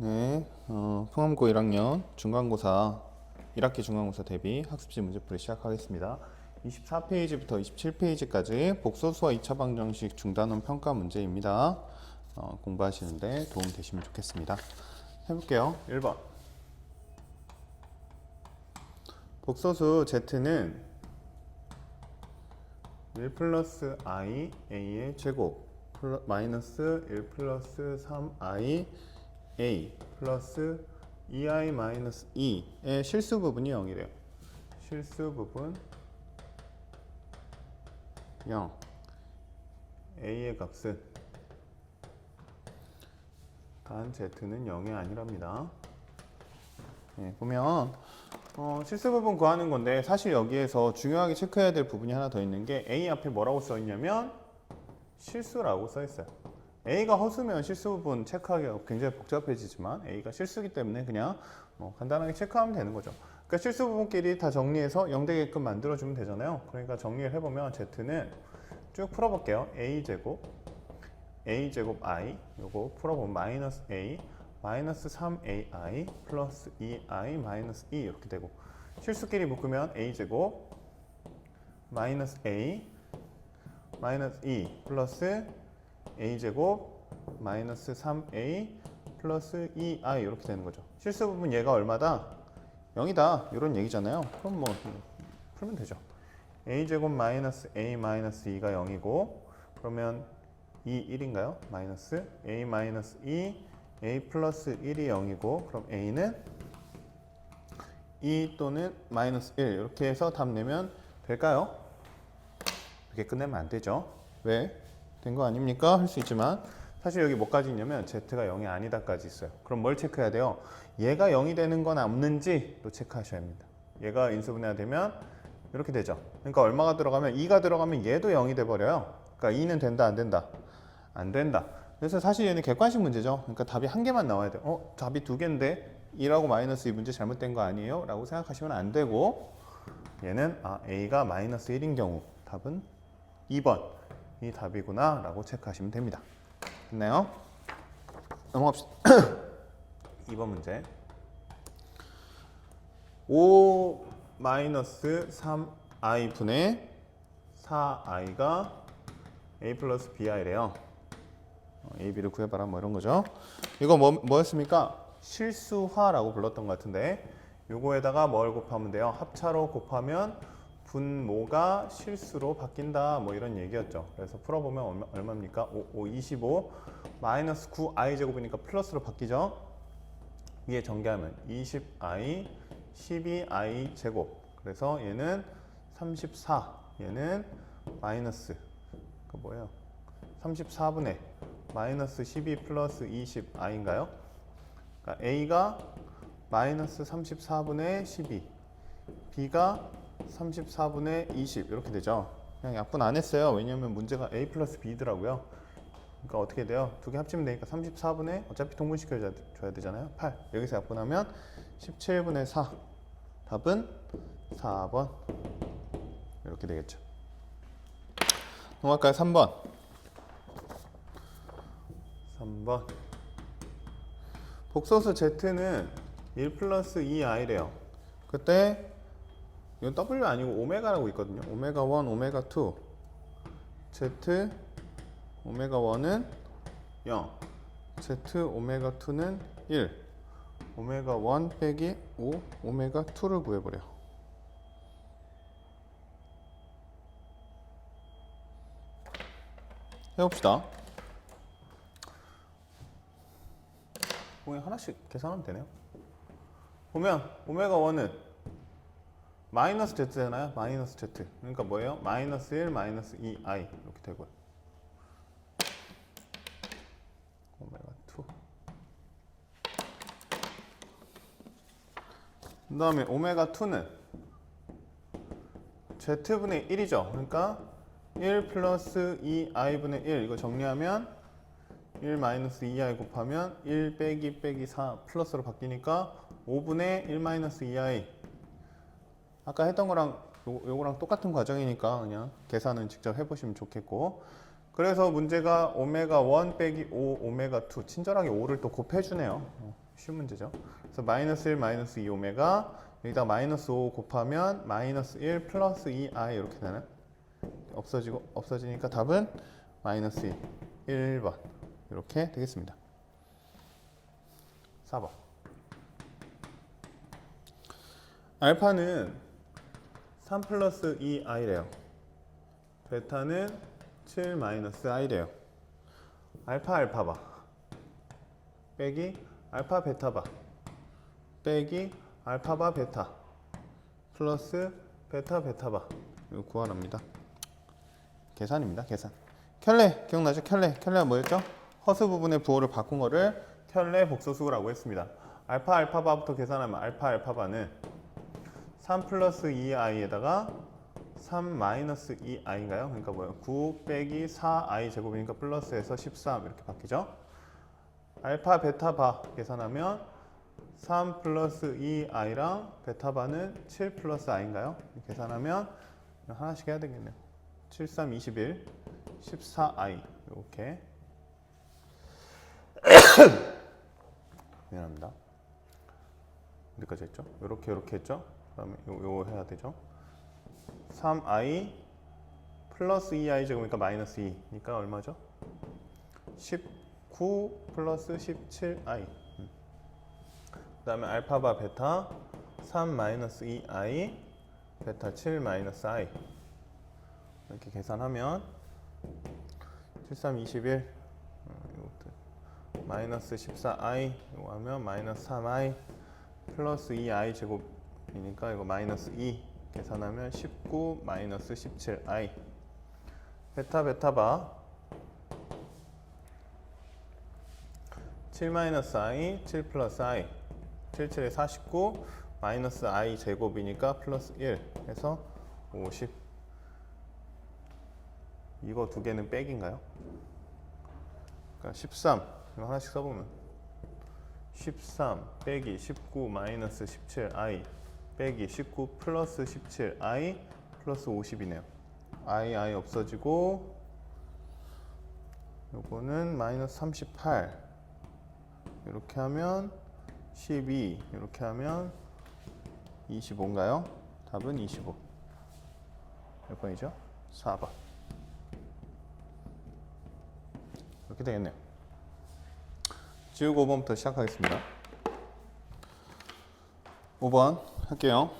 네, 풍암고 1학년 중간고사 1학기 중간고사 대비 학습지 문제풀이 시작하겠습니다. 24페이지부터 27페이지까지 복소수와 2차 방정식 중단원 평가 문제입니다. 공부하시는데 도움 되시면 좋겠습니다. 해볼게요. 1번 복소수 z는 1 플러스 i a의 제곱 마이너스 1 플러스 3i a 플러스 2i 마이너스 2의 실수 부분이 0이래요. 실수 부분 0. a의 값은 단 z는 0이 아니랍니다. 네, 보면 실수 부분 구하는 건데 사실 여기에서 중요하게 체크해야 될 부분이 하나 더 있는 게 a 앞에 뭐라고 써 있냐면 실수라고 써 있어요. A가 허수면 실수 부분 체크하기가 굉장히 복잡해지지만 A가 실수기 때문에 그냥 간단하게 체크하면 되는 거죠. 그러니까 실수 부분끼리 다 정리해서 0 되게끔 만들어주면 되잖아요. 그러니까 정리를 해보면 Z는 쭉 풀어볼게요. A제곱 I 요거 풀어보면 마이너스 A 마이너스 3AI 플러스 2I 마이너스 2 이렇게 되고 실수끼리 묶으면 A제곱 마이너스 A 마이너스 2 플러스 a제곱 마이너스 3a 플러스 2i 이렇게 되는 거죠. 실수 부분 얘가 얼마다? 0이다 이런 얘기잖아요. 그럼 풀면 되죠. a제곱 마이너스 a 마이너스 2가 0이고 그러면 2, 1인가요? 마이너스 a 마이너스 2 a 플러스 1이 0이고 그럼 a는 2 또는 마이너스 1 이렇게 해서 답 내면 될까요? 이렇게 끝내면 안 되죠. 왜? 된 거 아닙니까? 할 수 있지만 사실 여기 뭐까지 있냐면 z가 0이 아니다까지 있어요. 그럼 뭘 체크해야 돼요? 얘가 0이 되는 건 없는지 또 체크하셔야 합니다. 얘가 인수분해가 되면 이렇게 되죠. 그러니까 얼마가 들어가면 2가 들어가면 얘도 0이 돼버려요. 그러니까 2는 된다 안 된다? 안 된다. 그래서 사실 얘는 객관식 문제죠. 그러니까 답이 한 개만 나와야 돼요. 답이 두 개인데 2라고 마이너스 2 문제 잘못된 거 아니에요? 라고 생각하시면 안 되고 얘는 a가 마이너스 1인 경우 답은 2번 이 답이구나 라고 체크하시면 됩니다. 됐나요? 넘어갑시다. 2번 문제 5 마이너스 3i 분의 4i가 a 플러스 bi래요. a, b를 구해봐라 뭐 이런 거죠. 이거 뭐였습니까? 실수화라고 불렀던 것 같은데 요거에다가 뭘 곱하면 돼요? 합차로 곱하면 분모가 실수로 바뀐다 뭐 이런 얘기였죠. 그래서 풀어보면 얼마입니까? 5, 25 마이너스 9i 제곱이니까 플러스로 바뀌죠. 위에 전개하면 20i 12i 제곱 그래서 얘는 34 얘는 마이너스 그 뭐예요? 34분의 마이너스 12 플러스 20i인가요? 그러니까 a가 마이너스 34분의 12 b가 34분의 20 이렇게 되죠. 그냥 약분 안 했어요. 왜냐면 문제가 a 플러스 b더라고요. 그러니까 어떻게 돼요? 두 개 합치면 되니까 34분의 어차피 통분시켜줘야 되잖아요. 8 여기서 약분하면 17분의 4 답은 4번 이렇게 되겠죠. 넘어갈까요? 3번 복소수 z는 1 플러스 2i래요. 그때 이건 W 아니고 오메가라고 있거든요. 오메가 1, 오메가 2 Z 오메가 1은 0 Z 오메가 2는 1 오메가 1 빼기 5 오메가 2를 구해버려. 해봅시다. 그냥 하나씩 계산하면 되네요. 보면 오메가 1은 마이너스 z잖아요. 마이너스 z. 그러니까 뭐예요? 마이너스 1, 마이너스 2i 이렇게 되고요. 오메가 2. 그 다음에 오메가 2는 z분의 1이죠. 그러니까 1 플러스 2i분의 1 이거 정리하면 1 마이너스 2i 곱하면 1 빼기 4 플러스로 바뀌니까 5분의 1 마이너스 2i 아까 했던 거랑 요거랑 똑같은 과정이니까 그냥 계산은 직접 해보시면 좋겠고 그래서 문제가 오메가 1 빼기 5 오메가 2 친절하게 5를 또 곱해주네요. 쉬운 문제죠. 그래서 마이너스 1, 마이너스 2 오메가 여기다 마이너스 5 곱하면 마이너스 1 플러스 2i 이렇게 되는 없어지니까 답은 마이너스 1번 이렇게 되겠습니다. 4번 알파는 3 플러스 2i래요. 베타는 7 마이너스 i래요. 알파 봐 빼기 알파 베타 봐 빼기 알파 바 베타 플러스 베타 봐 이거 구하랍니다. 계산입니다. 계산. 켤레 기억나죠? 켤레가 뭐였죠? 허수 부분의 부호를 바꾼 거를 켤레 복소수라고 했습니다. 알파 바부터 계산하면 알파 바는 3 플러스 2i에다가 3 마이너스 2i인가요? 그러니까 뭐예요? 9 빼기 4i 제곱이니까 플러스해서 13 이렇게 바뀌죠? 알파 베타 바 계산하면 3 플러스 2i랑 베타 바는 7 플러스 i인가요? 계산하면 하나씩 해야 되겠네요. 7, 3, 21, 14i 이렇게 미안합니다. 어디까지 했죠? 이렇게 했죠? 그다음에 요거 해야 되죠? 3i 플러스 2i 제곱이니까 마이너스 2니까 얼마죠? 19 플러스 17i 그 다음에 알파바 베타 3 마이너스 2i 베타 7 마이너스 i 이렇게 계산하면 7, 3, 21 마이너스 14i 이거 하면 마이너스 3i 플러스 2i 제곱이니까 이거 마이너스 2 계산하면 19 마이너스 17i 베타 바 7 마이너스 i 7 플러스 i 7, 7에 49 마이너스 i 제곱이니까 플러스 1 해서 50 이거 두 개는 백인가요? 그러니까 13 이거 하나씩 써보면 13 빼기 19 마이너스 17i 빼기 19 플러스 17i 플러스 50이네요. i 없어지고 요거는 마이너스 38 이렇게 하면 12 이렇게 하면 25인가요? 답은 25 몇 번이죠? 4번 이렇게 되겠네요. 지우고 5번부터 시작하겠습니다. 5번 할게요.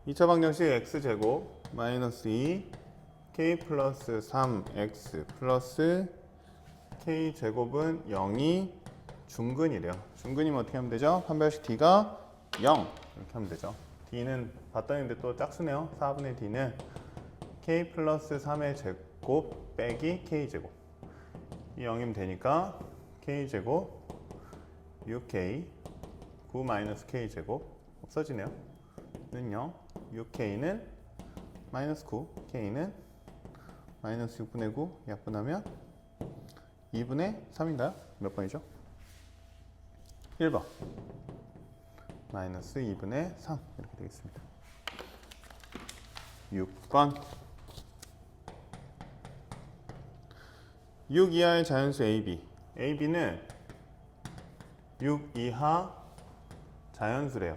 2차 방정식 x제곱 마이너스 2 k 플러스 3x 플러스 k제곱은 0이 중근이래요. 중근이면 어떻게 하면 되죠? 판별식 d가 0 이렇게 하면 되죠. d는 봤더니 또 짝수네요. 4분의 d는 k 플러스 3의 제곱 빼기 k제곱 이 0이면 되니까 k제곱 6k 9 마이너스 k제곱 없어지네요. 는 0 6k는 마이너스 9 k는 마이너스 6분의 9 약분하면 2분의 3인가요? 몇 번이죠? 1번 마이너스 2분의 3 이렇게 되겠습니다. 6번 6 이하의 자연수 AB AB는 6 이하 자연수래요.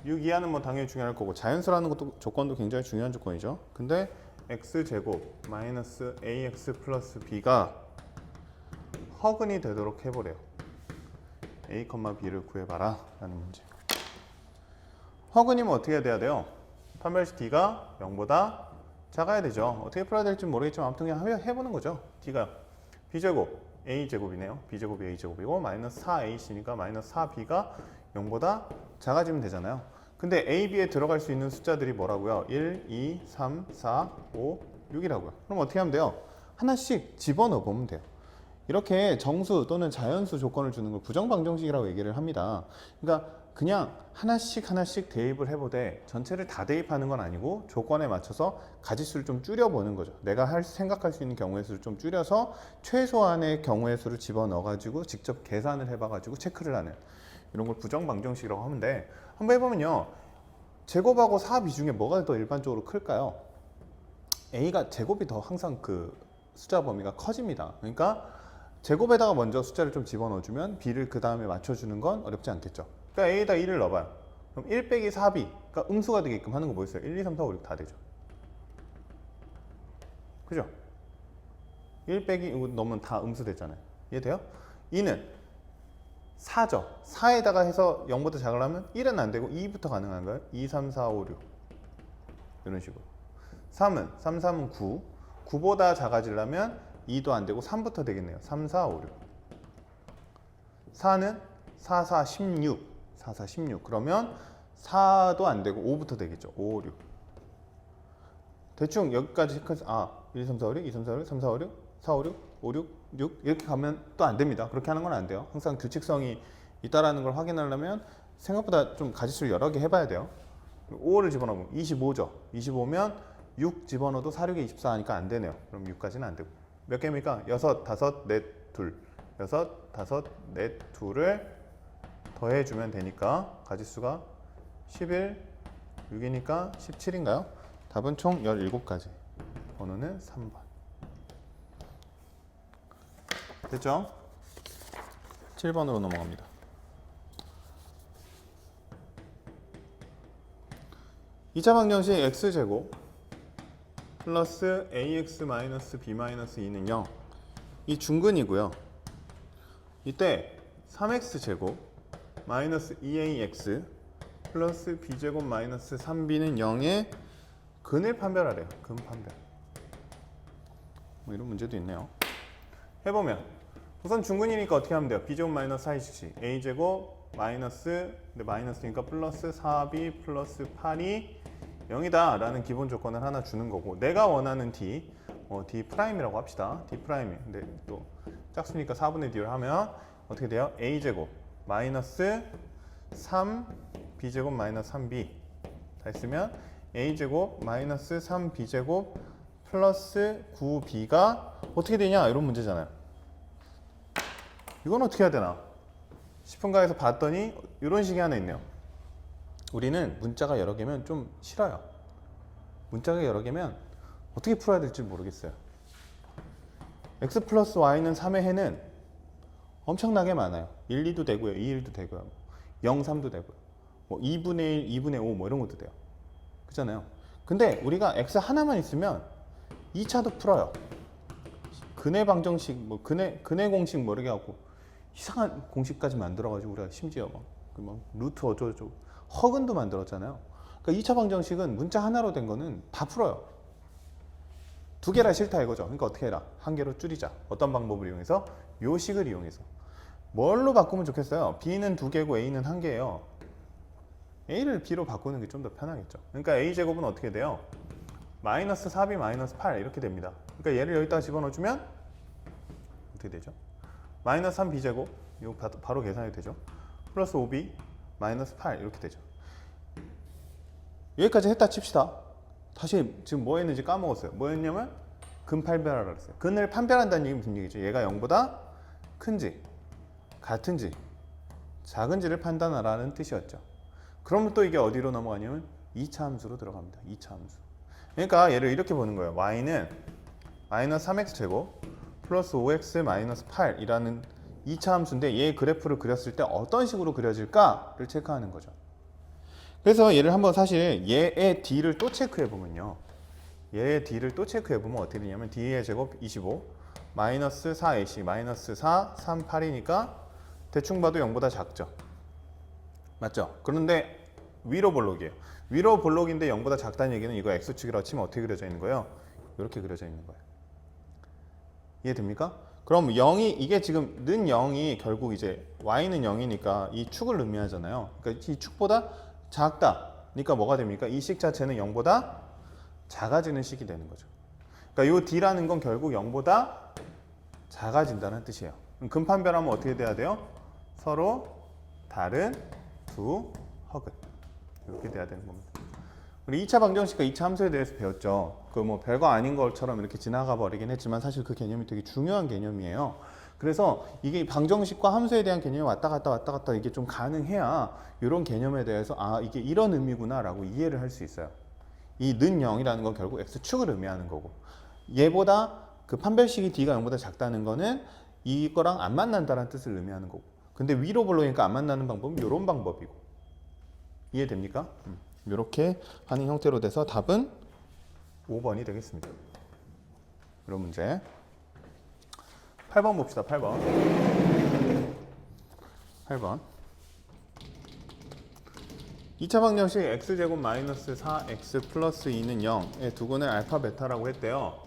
6 이하는 뭐 당연히 중요할 거고 자연수라는 것도 조건도 굉장히 중요한 조건이죠. 근데 x제곱 마이너스 ax 플러스 b가 허근이 되도록 해보래요. a, b를 구해봐라 라는 문제. 허근이면 어떻게 돼야 돼요? 판별식 d가 0보다 작아야 되죠. 어떻게 풀어야 될지 모르겠지만 아무튼 그냥 해보는 거죠. d가 b제곱 a제곱이네요. b제곱이 a제곱이고 마이너스 4ac니까 마이너스 4b가 0보다 작아지면 되잖아요. 근데 a, b에 들어갈 수 있는 숫자들이 뭐라고요? 1, 2, 3, 4, 5, 6이라고요. 그럼 어떻게 하면 돼요? 하나씩 집어넣어 보면 돼요. 이렇게 정수 또는 자연수 조건을 주는 걸 부정방정식이라고 얘기를 합니다. 그러니까 그냥 하나씩 대입을 해보되 전체를 다 대입하는 건 아니고 조건에 맞춰서 가지수를 좀 줄여보는 거죠. 내가 생각할 수 있는 경우의 수를 좀 줄여서 최소한의 경우의 수를 집어넣어가지고 직접 계산을 해봐가지고 체크를 하는 이런 걸 부정방정식이라고 하는데 한번 해보면요. 제곱하고 4 비중에 뭐가 더 일반적으로 클까요? A가 제곱이 더 항상 그 숫자 범위가 커집니다. 그러니까 제곱에다가 먼저 숫자를 좀 집어넣어주면 b를 그 다음에 맞춰주는 건 어렵지 않겠죠. 그러니까 a에다 1을 넣어봐요. 그럼 1 빼기 4b, 그러니까 음수가 되게끔 하는 거 뭐였어요? 1, 2, 3, 4, 5, 6 다 되죠. 그죠? 1 빼기 이거 넣으면 다 음수 됐잖아요. 이해돼요? 2는 4죠. 4에다가 해서 0보다 작으려면 1은 안 되고 2부터 가능한가요? 2, 3, 4, 5, 6 이런 식으로. 3은 3, 3은 9. 9보다 작아지려면 2도 안 되고 3부터 되겠네요. 3, 4, 5, 6. 4는 4, 4, 16. 4, 4, 16. 그러면 4도 안 되고 5부터 되겠죠. 5, 6. 대충 여기까지 1, 2, 3, 4, 5, 6, 2, 3, 4, 5, 6, 3, 4, 5, 6, 4, 5, 6, 5, 6, 6 이렇게 가면 또 안 됩니다. 그렇게 하는 건 안 돼요. 항상 규칙성이 있다라는 걸 확인하려면 생각보다 좀 가지수를 여러 개 해봐야 돼요. 5를 집어넣으면 25죠. 25면 6 집어넣어도 4, 6에 24 하니까 안 되네요. 그럼 6까지는 안 되고. 몇 개입니까? 6, 5, 4, 2. 6, 5, 4, 2를 더해주면 되니까 가지수가 11, 6이니까 17인가요? 답은 총 17가지. 번호는 3번. 됐죠? 7번으로 넘어갑니다. 2차 방정식 x제곱 플러스 ax 마이너스 b 마이너스 2는 0. 이 중근이고요. 이때 3x제곱 마이너스 2ax 플러스 b제곱 마이너스 3b는 0의 근을 판별하래요. 근 판별. 뭐 이런 문제도 있네요. 해보면 우선 중근이니까 어떻게 하면 돼요? b제곱 마이너스 4ac a제곱 마이너스 근데 마이너스니까 플러스 4b 플러스 8이 0이다 라는 기본 조건을 하나 주는 거고 내가 원하는 d d 프라임이라고 합시다. d 프라임이 근데 또 짝수니까 4분의 d를 하면 어떻게 돼요? a제곱 마이너스 3 b제곱 마이너스 3b 다 했으면 a제곱 마이너스 3b제곱 플러스 9b가 어떻게 되냐 이런 문제잖아요. 이건 어떻게 해야 되나 싶은가 해서 봤더니 이런 식이 하나 있네요. 우리는 문자가 여러 개면 좀 싫어요. 문자가 여러 개면 어떻게 풀어야 될지 모르겠어요. x 플러스 y는 3의 해는 엄청나게 많아요. 1, 2도 되고요. 2, 1도 되고요. 0, 3도 되고요. 뭐 2분의 1, 2분의 5 뭐 이런 것도 돼요. 그렇잖아요. 근데 우리가 x 하나만 있으면 2차도 풀어요. 근해 방정식, 뭐 근해 공식 모르게 하고 이상한 공식까지 만들어가지고 우리가 심지어 막 루트 어쩌고저쩌고 허근도 만들었잖아요. 그러니까 2차 방정식은 문자 하나로 된 거는 다 풀어요. 두 개라 싫다 이거죠. 그러니까 어떻게 해라? 한 개로 줄이자. 어떤 방법을 이용해서? 요 식을 이용해서. 뭘로 바꾸면 좋겠어요? b는 두 개고 a는 한 개예요. a를 b로 바꾸는 게 좀 더 편하겠죠. 그러니까 a제곱은 어떻게 돼요? 마이너스 4b 마이너스 8 이렇게 됩니다. 그러니까 얘를 여기다 집어넣어주면 어떻게 되죠? 마이너스 3b제곱 이거 바로 계산이 되죠. 플러스 5b 마이너스 8 이렇게 되죠. 여기까지 했다 칩시다. 다시 지금 뭐 했는지 까먹었어요. 뭐였냐면 근 판별하라 그랬어요. 근을 판별한다는 얘기는 무슨 얘기죠? 얘가 0보다 큰지 같은지 작은지를 판단하라는 뜻이었죠. 그러면 또 이게 어디로 넘어가냐면 2차 함수로 들어갑니다. 2차 함수. 그러니까 얘를 이렇게 보는 거예요. y는 마이너스 3x제곱 플러스 5x 마이너스 8이라는 2차 함수인데 얘 그래프를 그렸을 때 어떤 식으로 그려질까를 체크하는 거죠. 그래서 얘를 한번 사실 얘의 d를 또 체크해 보면요. 얘의 d를 또 체크해 보면 어떻게 되냐면 d의 제곱 25 마이너스 4ac 마이너스 4 3 8이니까 대충 봐도 0보다 작죠. 맞죠? 그런데 위로 볼록이에요. 위로 볼록인데 0보다 작다는 얘기는 이거 x축이라고 치면 어떻게 그려져 있는 거예요? 이렇게 그려져 있는 거예요. 이해됩니까? 그럼 0이 이게 지금 는 0이 결국 이제 y는 0이니까 이 축을 의미하잖아요. 그러니까 이 축보다 작다. 그러니까 뭐가 됩니까? 이 식 자체는 0보다 작아지는 식이 되는 거죠. 그러니까 이 d라는 건 결국 0보다 작아진다는 뜻이에요. 그럼 근판별하면 어떻게 돼야 돼요? 서로 다른 두 허근 이렇게 돼야 되는 겁니다. 우리 2차 방정식과 2차 함수에 대해서 배웠죠. 그 뭐 별거 아닌 것처럼 이렇게 지나가 버리긴 했지만 사실 그 개념이 되게 중요한 개념이에요. 그래서 이게 방정식과 함수에 대한 개념이 왔다 갔다 이게 좀 가능해야 이런 개념에 대해서 아 이게 이런 의미구나 라고 이해를 할 수 있어요. 이 는 0이라는 건 결국 x축을 의미하는 거고 얘보다 그 판별식이 d가 0보다 작다는 거는 이거랑 안 만난다는 뜻을 의미하는 거고. 근데 위로 불러니까 안 만나는 방법은 이런 방법이고. 이해됩니까? 이렇게 하는 형태로 돼서 답은 5번이 되겠습니다. 이런 문제. 8번 봅시다. 8번. 2차 방정식 x제곱 마이너스 4x 플러스 2는 0의 두근을 알파 베타라고 했대요.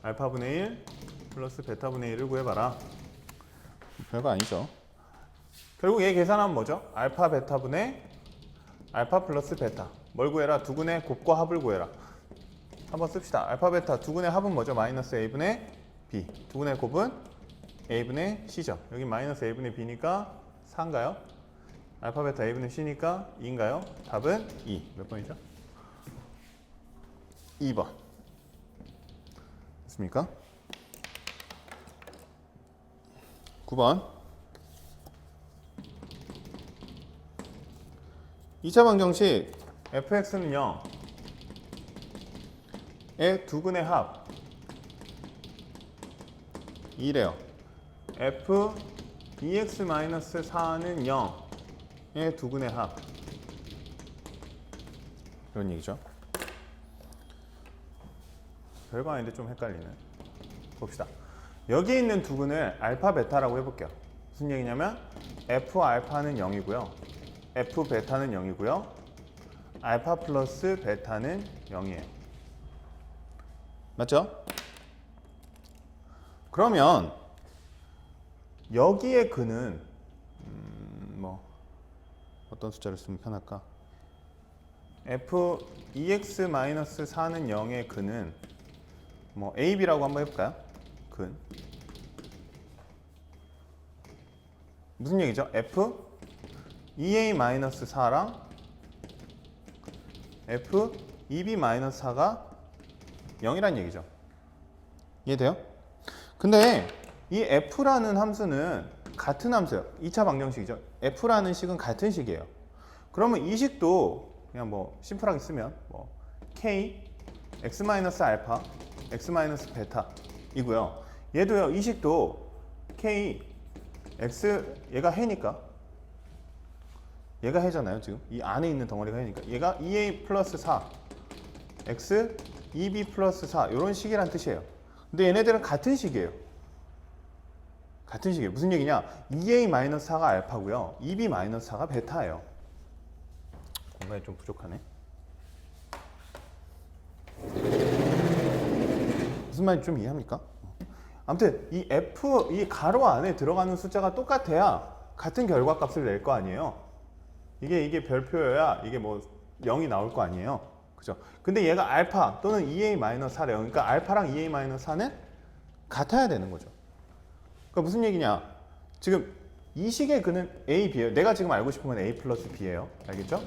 알파분의 1 플러스 베타분의 1을 구해봐라. 별거 아니죠. 결국 얘 계산하면 뭐죠? 알파 베타분의 알파 플러스 베타. 뭘 구해라? 두근의 곱과 합을 구해라. 한번 씁시다. 알파 베타 두근의 합은 뭐죠? 마이너스 a분의 b. 두근의 곱은 a분의 c죠. 여기 마이너스 a분의 b니까 4인가요? 알파 베타 a분의 c니까 2인가요? 답은 2. 몇 번이죠? 2번. 됐습니까? 9번. 2차 방정식 fx는 0의 두근의 합 2래요. f bx-4는 0의 두근의 합 이런 얘기죠. 별거 아닌데 좀 헷갈리네. 봅시다. 여기 있는 두근을 알파 베타라고 해볼게요. 무슨 얘기냐면 f 알파는 0이고요. f 베타는 0이고요. 알파 플러스 베타는 0이에요. 맞죠? 그러면 여기에 근은 뭐 어떤 숫자를 쓰면 편할까? f 2x-4는 0의 근은 뭐 ab라고 한번 해볼까요? 근 무슨 얘기죠? f 2a-4랑 f 2b-4가 0이란 얘기죠. 이해돼요? 근데 이 f라는 함수는 같은 함수예요. 2차 방정식이죠. f라는 식은 같은 식이에요. 그러면 이 식도 그냥 뭐 심플하게 쓰면 뭐 k x-알파 x-베타 이고요. 얘도요. 이 식도 k x 얘가 해니까 얘가 해잖아요. 지금 이 안에 있는 덩어리가 해니까 얘가 2a 플러스 4 x 2b 플러스 4 이런 식이란 뜻이에요. 근데 얘네들은 같은 식이에요. 같은 식이에요. 무슨 얘기냐? 2a-4가 알파고요. 2b-4가 베타예요. 공간이 좀 부족하네. 무슨 말인지 좀 이해합니까? 아무튼 이 f, 이 가로 안에 들어가는 숫자가 똑같아야 같은 결과값을 낼 거 아니에요. 이게 별표여야 이게 뭐 0이 나올 거 아니에요. 그죠? 근데 얘가 알파 또는 2a-4래요. 그러니까 알파랑 2a-4는 같아야 되는 거죠. 그러니까 무슨 얘기냐? 지금 이 식의 근은 a, b예요. 내가 지금 알고 싶은 건 a 플러스 b예요. 알겠죠?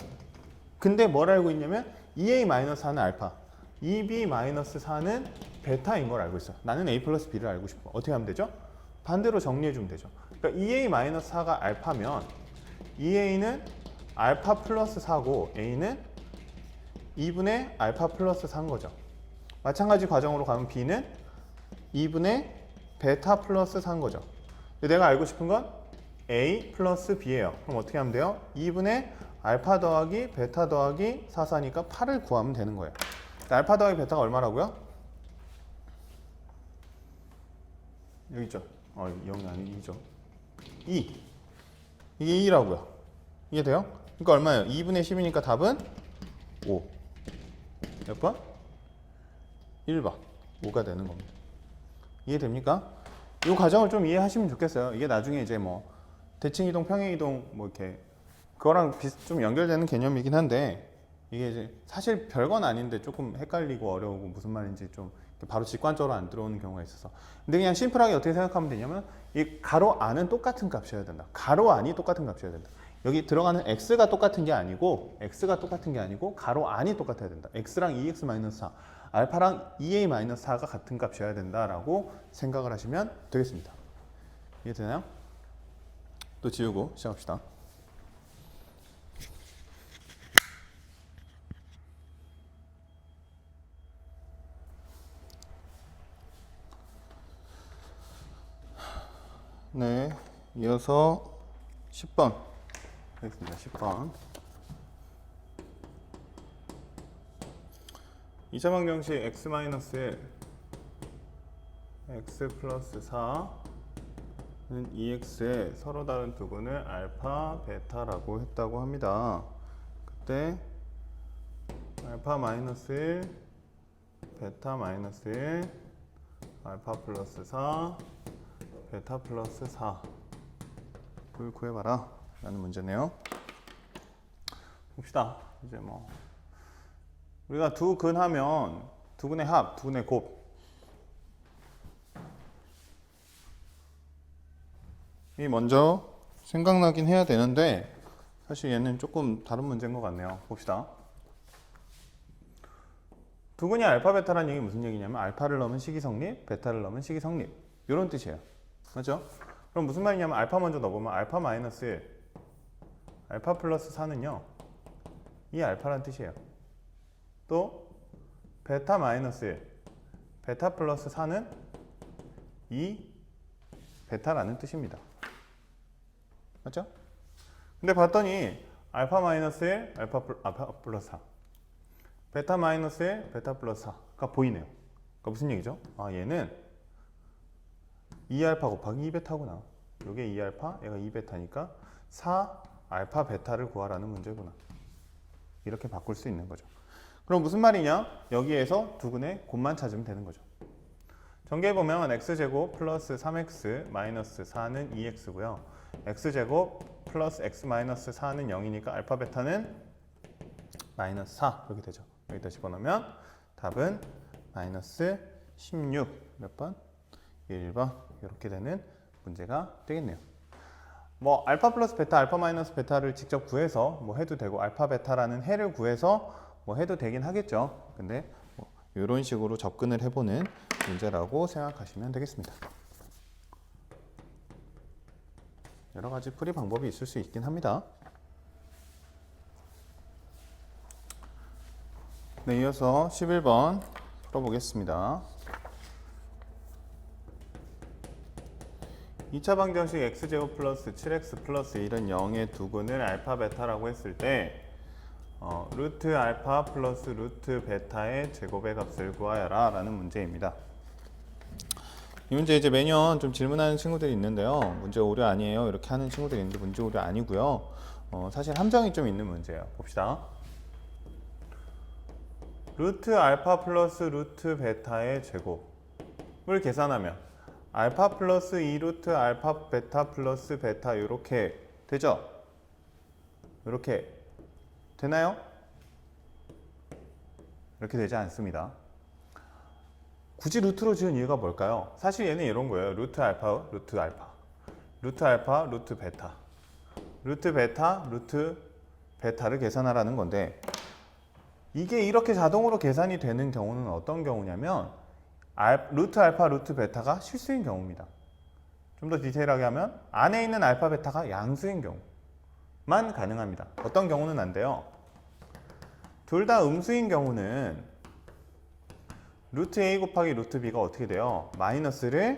근데 뭘 알고 있냐면 2a-4는 알파, 2b-4는 베타인 걸 알고 있어. 나는 a 플러스 b를 알고 싶어. 어떻게 하면 되죠? 반대로 정리해 주면 되죠. 그러니까 2a-4가 알파면 2a는 알파 플러스 4고 a는 2분의 알파 플러스 4인 거죠. 마찬가지 과정으로 가면 b는 2분의 베타 플러스 4인 거죠. 내가 알고 싶은 건 a 플러스 b예요. 그럼 어떻게 하면 돼요? 2분의 알파 더하기 베타 더하기 4, 4니까 8을 구하면 되는 거예요. 알파 더하기 베타가 얼마라고요? 여기 있죠. 0이 아니 2죠. 2. 이게 2라고요. 이해돼요? 그러니까 얼마예요? 2분의 10이니까 답은 5. 몇 번? 1번. 5가 되는 겁니다. 이해됩니까? 이 과정을 좀 이해하시면 좋겠어요. 이게 나중에 이제 뭐 대칭이동, 평행이동 뭐 이렇게 그거랑 좀 연결되는 개념이긴 한데 이게 이제 사실 별건 아닌데 조금 헷갈리고 어려우고 무슨 말인지 좀 바로 직관적으로 안 들어오는 경우가 있어서 근데 그냥 심플하게 어떻게 생각하면 되냐면 이 가로 안은 똑같은 값이어야 된다. 가로 안이 똑같은 값이어야 된다. 여기 들어가는 x가 똑같은 게 아니고 가로 안이 똑같아야 된다. x랑 2x-4 알파랑 2a-4가 같은 값이어야 된다라고 생각을 하시면 되겠습니다. 이해되나요? 또 지우고 시작합시다. 네, 이어서 10번 하겠습니다. 10번. 2차 방정식 x-1 x 플러스 4는 2x의 서로 다른 두근을 알파, 베타라고 했다고 합니다. 그때 알파 마이너스 1, 베타 마이너스 1, 알파 플러스 4, 베타 플러스 4를 구해봐라 라는 문제네요. 봅시다. 이제 뭐 우리가 두 근 하면 두 근의 합, 두 근의 곱 이 먼저 생각나긴 해야 되는데 사실 얘는 조금 다른 문제인 것 같네요. 봅시다. 두 근이 알파, 베타라는 얘기 무슨 얘기냐면 알파를 넣으면 식이 성립, 베타를 넣으면 식이 성립 이런 뜻이에요. 맞죠? 그럼 무슨 말이냐면 알파 먼저 넣어보면 알파 마이너스 1, 알파 플러스 4는요 이 알파란 뜻이에요. 또 베타 마이너스 1, 베타 플러스 4는 이 베타라는 뜻입니다. 맞죠? 근데 봤더니 알파 마이너스 1, 알파 플러스 4, 베타 마이너스 1, 베타 플러스 4가 보이네요. 그러니까 무슨 얘기죠? 아, 얘는 2알파 곱하기 2베타구나. 이게 2알파, 얘가 2베타니까 4알파 베타를 구하라는 문제구나. 이렇게 바꿀 수 있는 거죠. 그럼 무슨 말이냐? 여기에서 두근의 곱만 찾으면 되는 거죠. 전개해보면 x제곱 플러스 3x 마이너스 4는 2x고요. x제곱 플러스 x 마이너스 4는 0이니까 알파 베타는 마이너스 4 이렇게 되죠. 여기다 집어넣으면 답은 마이너스 16 몇 번? 1번 이렇게 되는 문제가 되겠네요. 뭐 알파 플러스 베타, 알파 마이너스 베타를 직접 구해서 뭐 해도 되고 알파 베타라는 해를 구해서 뭐 해도 되긴 하겠죠. 근데 뭐 이런 식으로 접근을 해보는 문제라고 생각하시면 되겠습니다. 여러 가지 풀이 방법이 있을 수 있긴 합니다. 네, 이어서 11번 풀어보겠습니다. 2차 방정식 x제곱 플러스 7x 플러스 1은 0의 두근을 알파 베타라고 했을 때 루트 알파 플러스 루트 베타의 제곱의 값을 구하여라 라는 문제입니다. 이 문제 이제 매년 좀 질문하는 친구들이 있는데요. 문제 오류 아니에요 이렇게 하는 친구들이 있는데 문제 오류 아니고요. 사실 함정이 좀 있는 문제예요. 봅시다. 루트 알파 플러스 루트 베타의 제곱을 계산하면 알파 플러스 2루트 알파 베타 플러스 베타 이렇게 되죠? 이렇게 되나요? 이렇게 되지 않습니다. 굳이 루트로 지은 이유가 뭘까요? 사실 얘는 이런 거예요. 루트 알파, 루트 알파, 루트 알파, 루트 베타, 루트 베타, 루트 베타를 계산하라는 건데 이게 이렇게 자동으로 계산이 되는 경우는 어떤 경우냐면 루트 알파, 루트 베타가 실수인 경우입니다. 좀 더 디테일하게 하면 안에 있는 알파, 베타가 양수인 경우만 가능합니다. 어떤 경우는 안 돼요. 둘 다 음수인 경우는 루트 A 곱하기 루트 B가 어떻게 돼요? 마이너스를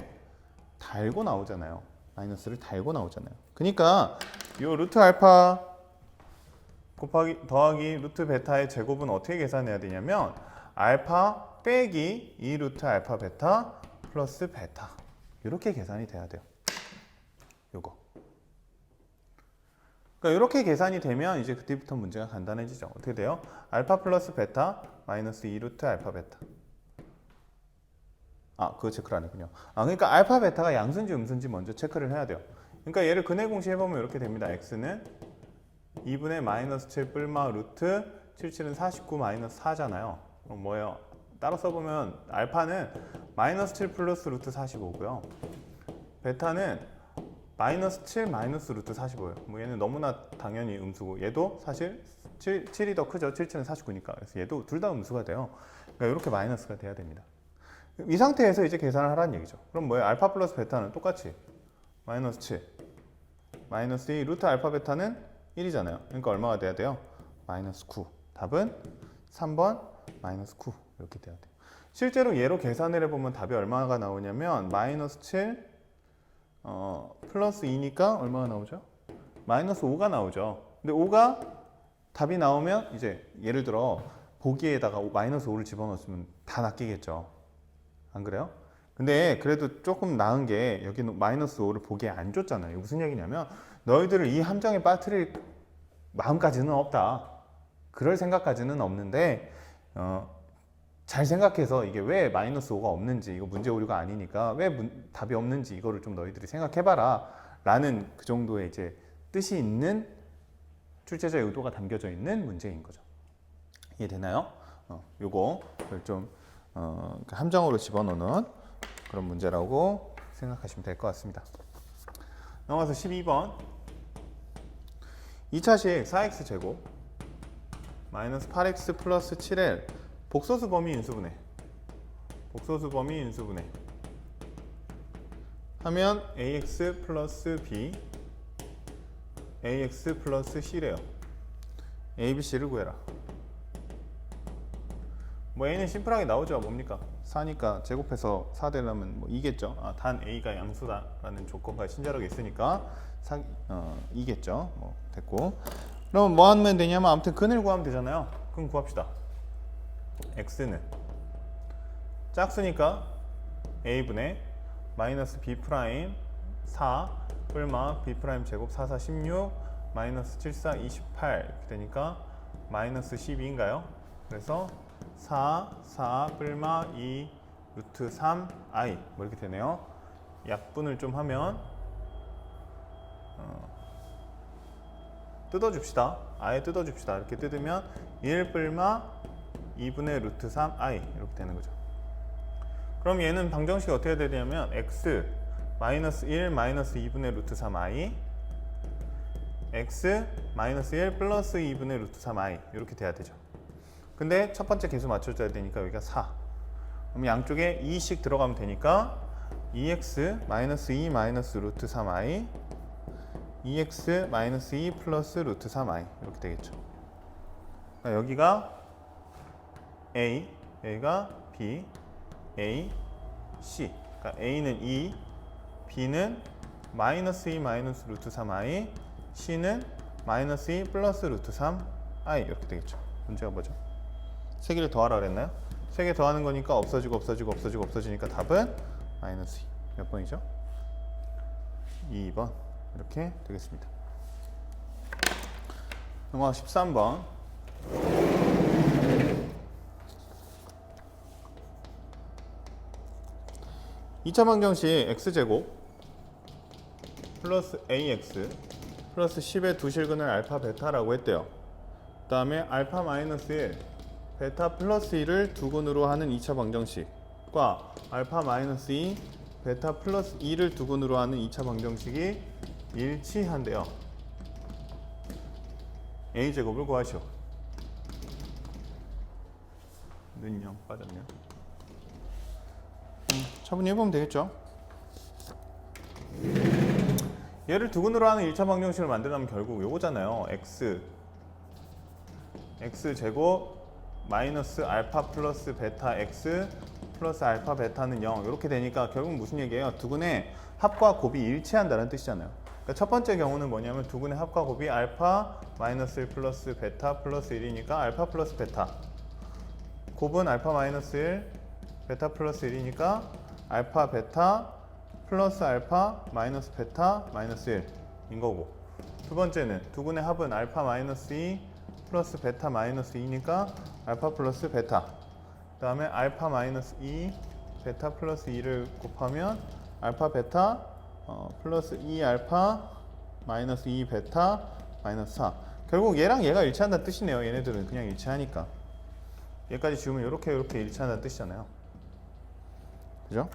달고 나오잖아요. 마이너스를 달고 나오잖아요. 그러니까 이 루트 알파 곱하기 더하기 루트 베타의 제곱은 어떻게 계산해야 되냐면 알파 빼기 2루트 알파 베타 플러스 베타 이렇게 계산이 돼야 돼요. 요거. 그러니까 이렇게 계산이 되면 이제 그때부터 문제가 간단해지죠. 어떻게 돼요? 알파 플러스 베타 마이너스 2루트 알파 베타. 그거 체크를 안 했군요. 그러니까 알파 베타가 양수인지 음수인지 먼저 체크를 해야 돼요. 그러니까 얘를 근해 공식 해보면 이렇게 됩니다. x는 2분의 마이너스 7 뿔마 루트 77은 49 마이너스 4잖아요. 그럼 뭐예요? 따로 써보면 알파는 마이너스 7 플러스 루트 45고요. 베타는 마이너스 7 마이너스 루트 45예요. 뭐 얘는 너무나 당연히 음수고 얘도 사실 7이 더 크죠. 77은 49니까. 그래서 얘도 둘 다 음수가 돼요. 그러니까 이렇게 마이너스가 돼야 됩니다. 이 상태에서 이제 계산을 하라는 얘기죠. 그럼 뭐예요? 알파 플러스 베타는 똑같이 마이너스 7 마이너스 2 루트 알파 베타는 1이잖아요. 그러니까 얼마가 돼야 돼요? 마이너스 9. 답은 3번 마이너스 9 이렇게 돼야 돼요. 실제로 얘로 계산을 해보면 답이 얼마가 나오냐면 마이너스 7 플러스 2니까 얼마가 나오죠? 마이너스 5가 나오죠. 근데 5가 답이 나오면 이제 예를 들어 보기에다가 마이너스 5를 집어넣었으면 다 낚이겠죠. 안 그래요? 근데 그래도 조금 나은 게 여기 마이너스 5를 보기에 안 줬잖아요. 무슨 얘기냐면 너희들을 이 함정에 빠뜨릴 마음까지는 없다. 그럴 생각까지는 없는데 잘 생각해서 이게 왜 마이너스 5가 없는지, 이거 문제 오류가 아니니까 왜 답이 없는지 이거를 좀 너희들이 생각해봐라 라는 그 정도의 이제 뜻이 있는 출제자의 의도가 담겨져 있는 문제인 거죠. 이해되나요? 요거를 좀 함정으로 집어넣는 그런 문제라고 생각하시면 될 것 같습니다. 넘어가서 12번 2차식 4x 제곱 마이너스 8x 플러스 7l 복소수 범위 인수분해 하면 ax 플러스 b ax 플러스 c래요. a, b, c를 구해라. 뭐 a는 심플하게 나오죠. 뭡니까? 4니까 제곱해서 4 되려면 뭐 2겠죠. 단 a가 양수다라는 조건과 친절하게 있으니까 2겠죠. 됐고. 그럼 뭐 하면 되냐면 아무튼 근을 구하면 되잖아요. 근 구합시다. x는 짝수니까 a분의 마이너스 b 프라임 4 뿔마 b 프라임 제곱 4, 4, 16 마이너스 7, 4, 28 이렇게 되니까 마이너스 12인가요? 그래서 4, 4 뿔마 2 루트 3 i 뭐 이렇게 되네요. 약분을 좀 하면 뜯어줍시다. 아예 뜯어줍시다. 이렇게 뜯으면 1 뿔마 2분의 루트 3 i 이렇게 되는 거죠. 그럼 얘는 방정식이 어떻게 되냐면 x 마이너스 1 마이너스 2분의 루트 3 i x 마이너스 1 플러스 2분의 루트 3 i 이렇게 돼야 되죠. 근데 첫 번째 개수 맞춰줘야 되니까 여기가 4. 그럼 양쪽에 2씩 들어가면 되니까 2x 마이너스 2 마이너스 루트 3i 2x 마이너스 2 플러스 루트 3i 이렇게 되겠죠. 그러니까 여기가 a, 여기가 b, a, c. 그러니까 a는 2, b는 마이너스 2 마이너스 루트 3i, c는 마이너스 2 플러스 루트 3i 이렇게 되겠죠. 문제가 뭐죠? 세 개를 더하라 그랬나요? 세 개 더하는 거니까 없어지니까 답은 마이너스 2. 몇 번이죠? 2번 이렇게 되겠습니다. 넘어가 13번 2차 방정식 x제곱 플러스 ax 플러스 10의 두 실근을 알파 베타라고 했대요. 그 다음에 알파 마이너스 1 베타 플러스 1을 두 근으로 하는 2차 방정식과 알파 마이너스 2 베타 플러스 2를 두 근으로 하는 2차 방정식이 일치한대요. a제곱을 구하시오. 는요 빠졌네요. 차분히 해보면 되겠죠. 얘를 두 근으로 하는 1차 방정식을 만들려면 결국 요거잖아요. x 제곱 마이너스 알파 플러스 베타 x 플러스 알파 베타는 0 이렇게 되니까 결국 무슨 얘기예요? 두 근의 합과 곱이 일치한다는 뜻이잖아요. 그러니까 첫 번째 경우는 뭐냐면 두 근의 합과 곱이 알파 마이너스 1 플러스 베타 플러스 1이니까 알파 플러스 베타, 곱은 알파 마이너스 1 베타 플러스 1이니까 알파 베타 플러스 알파 마이너스 베타 마이너스 1인 거고, 두 번째는 두 근의 합은 알파 마이너스 2 플러스 베타 마이너스 2니까 알파 플러스 베타, 그 다음에 알파 마이너스 2 베타 플러스 2를 곱하면 알파 베타 플러스 2 알파 마이너스 2 베타 마이너스 4. 결국 얘랑 얘가 일치한다는 뜻이네요. 얘네들은 그냥 일치하니까. 얘까지 지우면 이렇게 일치한다는 뜻이잖아요. 그죠?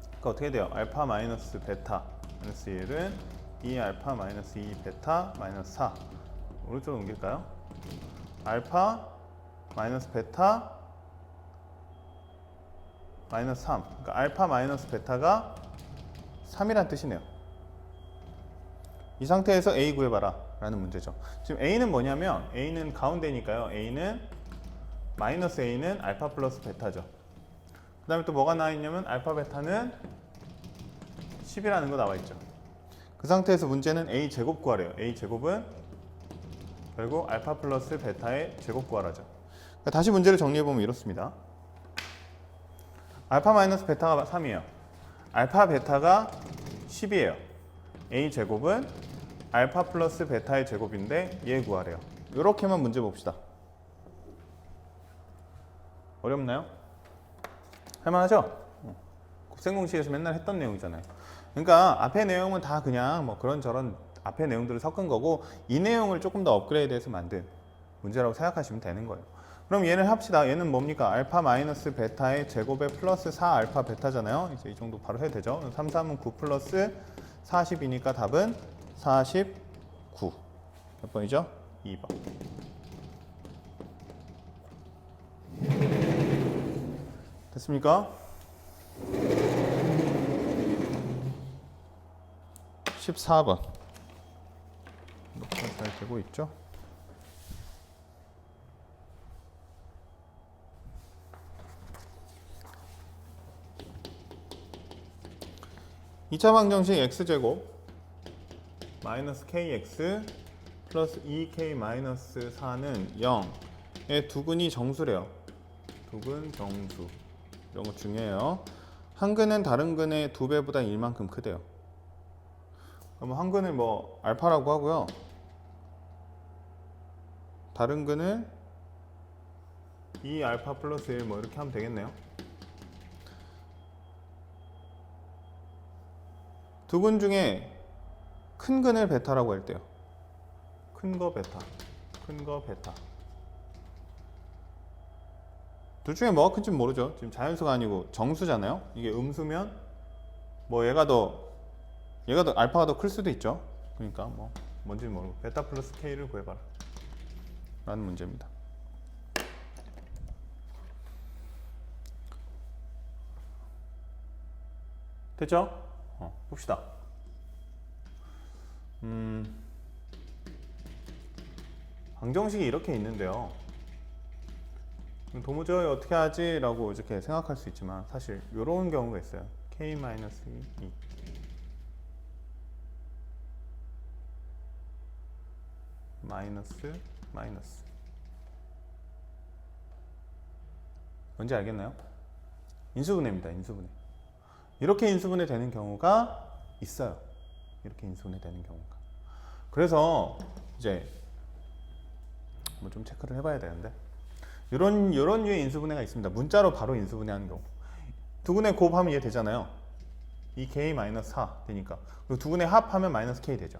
그러니까 어떻게 돼요? 알파 마이너스 베타 마이너스 1은 2 알파 마이너스 2 베타 마이너스 4. 오른쪽으로 옮길까요? 알파 마이너스 베타 마이너스 3. 그러니까 알파 마이너스 베타가 3이란 뜻이네요. 이 상태에서 a 구해봐라 라는 문제죠. 지금 a는 뭐냐면 a는 가운데니까요. a는 마이너스 a는 알파 플러스 베타죠. 그 다음에 또 뭐가 나와있냐면 알파 베타는 10이라는 거 나와 있죠. 그 상태에서 문제는 a 제곱 구하래요. a 제곱은 결국 알파 플러스 베타의 제곱 구하라죠. 그러니까 다시 문제를 정리해 보면 이렇습니다. 알파 마이너스 베타가 3이에요. 알파 베타가 10이에요. a 제곱은 알파 플러스 베타의 제곱인데 얘 구하래요. 이렇게만 문제 봅시다. 어렵나요? 할만하죠? 곱셈공식에서 맨날 했던 내용이잖아요. 그러니까 앞에 내용은 다 그냥 뭐 그런저런 앞에 내용들을 섞은 거고 이 내용을 조금 더 업그레이드해서 만든 문제라고 생각하시면 되는 거예요. 그럼 얘는 합시다. 얘는 뭡니까? 알파 마이너스 베타의 제곱에 플러스 4 알파 베타잖아요. 이제 이 정도 바로 해도 되죠. 3, 3은 9 플러스 40이니까 답은 49. 몇 번이죠? 2번. 됐습니까? 14번. 녹화 잘 되고 있죠? 이차 방정식 x제곱 마이너스 kx 플러스 2k 마이너스 4는 0의 두근이 정수래요. 두근 정수. 이런 거 중요해요. 한 근은 다른 근의 2배보다 1만큼 크대요. 그럼 한 근을 뭐 알파라고 하고요. 다른 근을 2 알파 플러스 1 뭐 이렇게 하면 되겠네요. 두 근 중에 큰 근을 베타라고 할 때요. 큰 거 베타, 큰 거 베타. 둘 중에 뭐가 큰지 모르죠. 지금 자연수가 아니고 정수잖아요. 이게 음수면 뭐 얘가 더 알파가 더 클 수도 있죠. 그러니까 뭐 뭔지 모르고 베타 플러스 k를 구해봐라 라는 문제입니다. 됐죠? 봅시다. 방정식이 이렇게 있는데요. 도무지 어떻게 하지? 라고 이렇게 생각할 수 있지만 사실 이런 경우가 있어요. k-2 마이너스 뭔지 알겠나요? 인수분해입니다. 인수분해. 이렇게 인수분해 되는 경우가 있어요. 이렇게 인수분해 되는 경우가. 그래서 이제 뭐 좀 체크를 해봐야 되는데 이런 류의 인수분해가 있습니다. 문자로 바로 인수분해하는 경우. 두 근의 곱하면 얘 되잖아요. 이 k 마이너스 4 되니까. 그리고 두 근의 합하면 마이너스 k 되죠.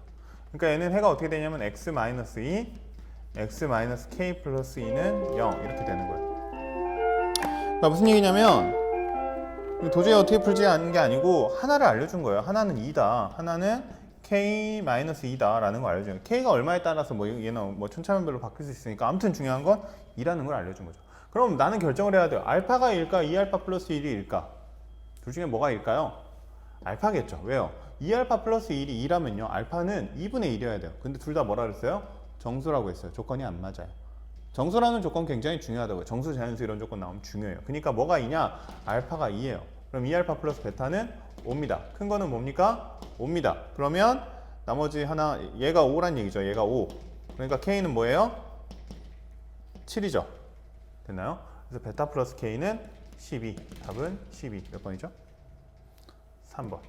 그러니까 얘는 해가 어떻게 되냐면 x 마이너스 2, x 마이너스 k 플러스 2는 0 이렇게 되는 거예요. 그러니까 무슨 얘기냐면 도저히 어떻게 풀지 않는 게 아니고 하나를 알려준 거예요. 하나는 2다. 하나는 k-2다 라는 걸 알려줘요. k가 얼마에 따라서 뭐 얘는 뭐 천차만별로 바뀔 수 있으니까 아무튼 중요한 건 2라는 걸 알려준 거죠. 그럼 나는 결정을 해야 돼요. 알파가 1일까 2알파 플러스 1이 1일까? 둘 중에 뭐가 1일까요? 알파겠죠. 왜요? 2알파 플러스 1이 2라면요 알파는 2분의 1이어야 돼요. 근데 둘 다 뭐라 그랬어요? 정수라고 했어요. 조건이 안 맞아요. 정수라는 조건 굉장히 중요하다고요. 정수, 자연수 이런 조건 나오면 중요해요. 그러니까 뭐가 2냐? 알파가 2예요. 그럼 2알파 플러스 베타는 5입니다. 큰 거는 뭡니까? 5입니다. 그러면 나머지 하나 얘가 5란 얘기죠. 얘가 5. 그러니까 K는 뭐예요? 7이죠. 됐나요? 그래서 베타 플러스 K는 12. 답은 12. 몇 번이죠? 3번.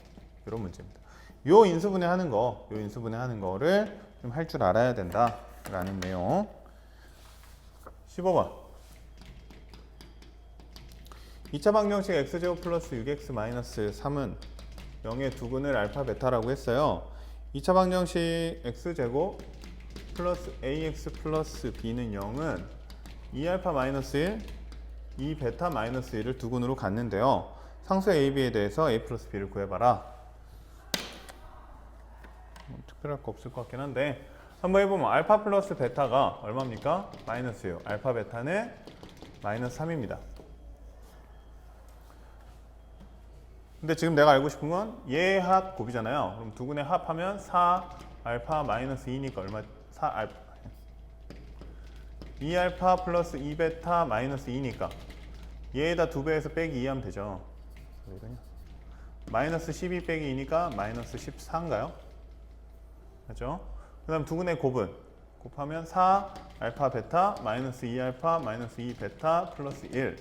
이런 문제입니다. 요 인수분해 하는 거를 좀 할 줄 알아야 된다라는 내용. 15번. 2차 방정식 x제곱 플러스 6x 마이너스 3은 0의 두 근을 알파 베타라고 했어요. 2차 방정식 x제곱 플러스 ax 플러스 b는 0은 2알파 마이너스 1, 2베타 마이너스 1을 두 근으로 갔는데요. 상수 a, b에 대해서 a 플러스 b를 구해봐라. 특별할 거 없을 것 같긴 한데 한번 해보면 알파 플러스 베타가 얼마입니까? 마이너스요. 알파 베타는 마이너스 3입니다. 근데 지금 내가 알고 싶은 건 얘 합 곱이잖아요. 그럼 두 근의 합하면 4 알파 마이너스 2니까 얼마? 4 알파 2 알파 플러스 2 베타 마이너스 2니까 얘에다 2배에서 빼기 2 하면 되죠. 왜 이러냐? 마이너스 12 빼기 2니까 마이너스 14인가요? 맞죠? 그 다음 두근의 곱은 곱하면 4 알파 베타 마이너스 2 알파 마이너스 2 베타 플러스 1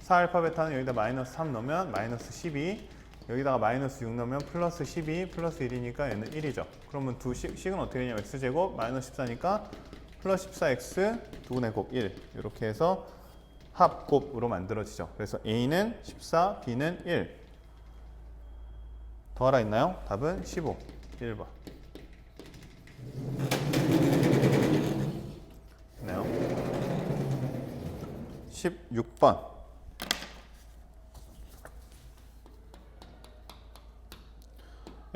4 알파 베타는 여기다 마이너스 3 넣으면 마이너스 12 여기다가 마이너스 6 넣으면 플러스 12 플러스 1이니까 얘는 1이죠. 그러면 식은 어떻게 되냐면 x제곱 마이너스 14니까 플러스 14x 두근의 곱 1 이렇게 해서 합곱으로 만들어지죠. 그래서 a는 14, b는 1 더하라 있나요? 답은 15 1번 있나요? 16번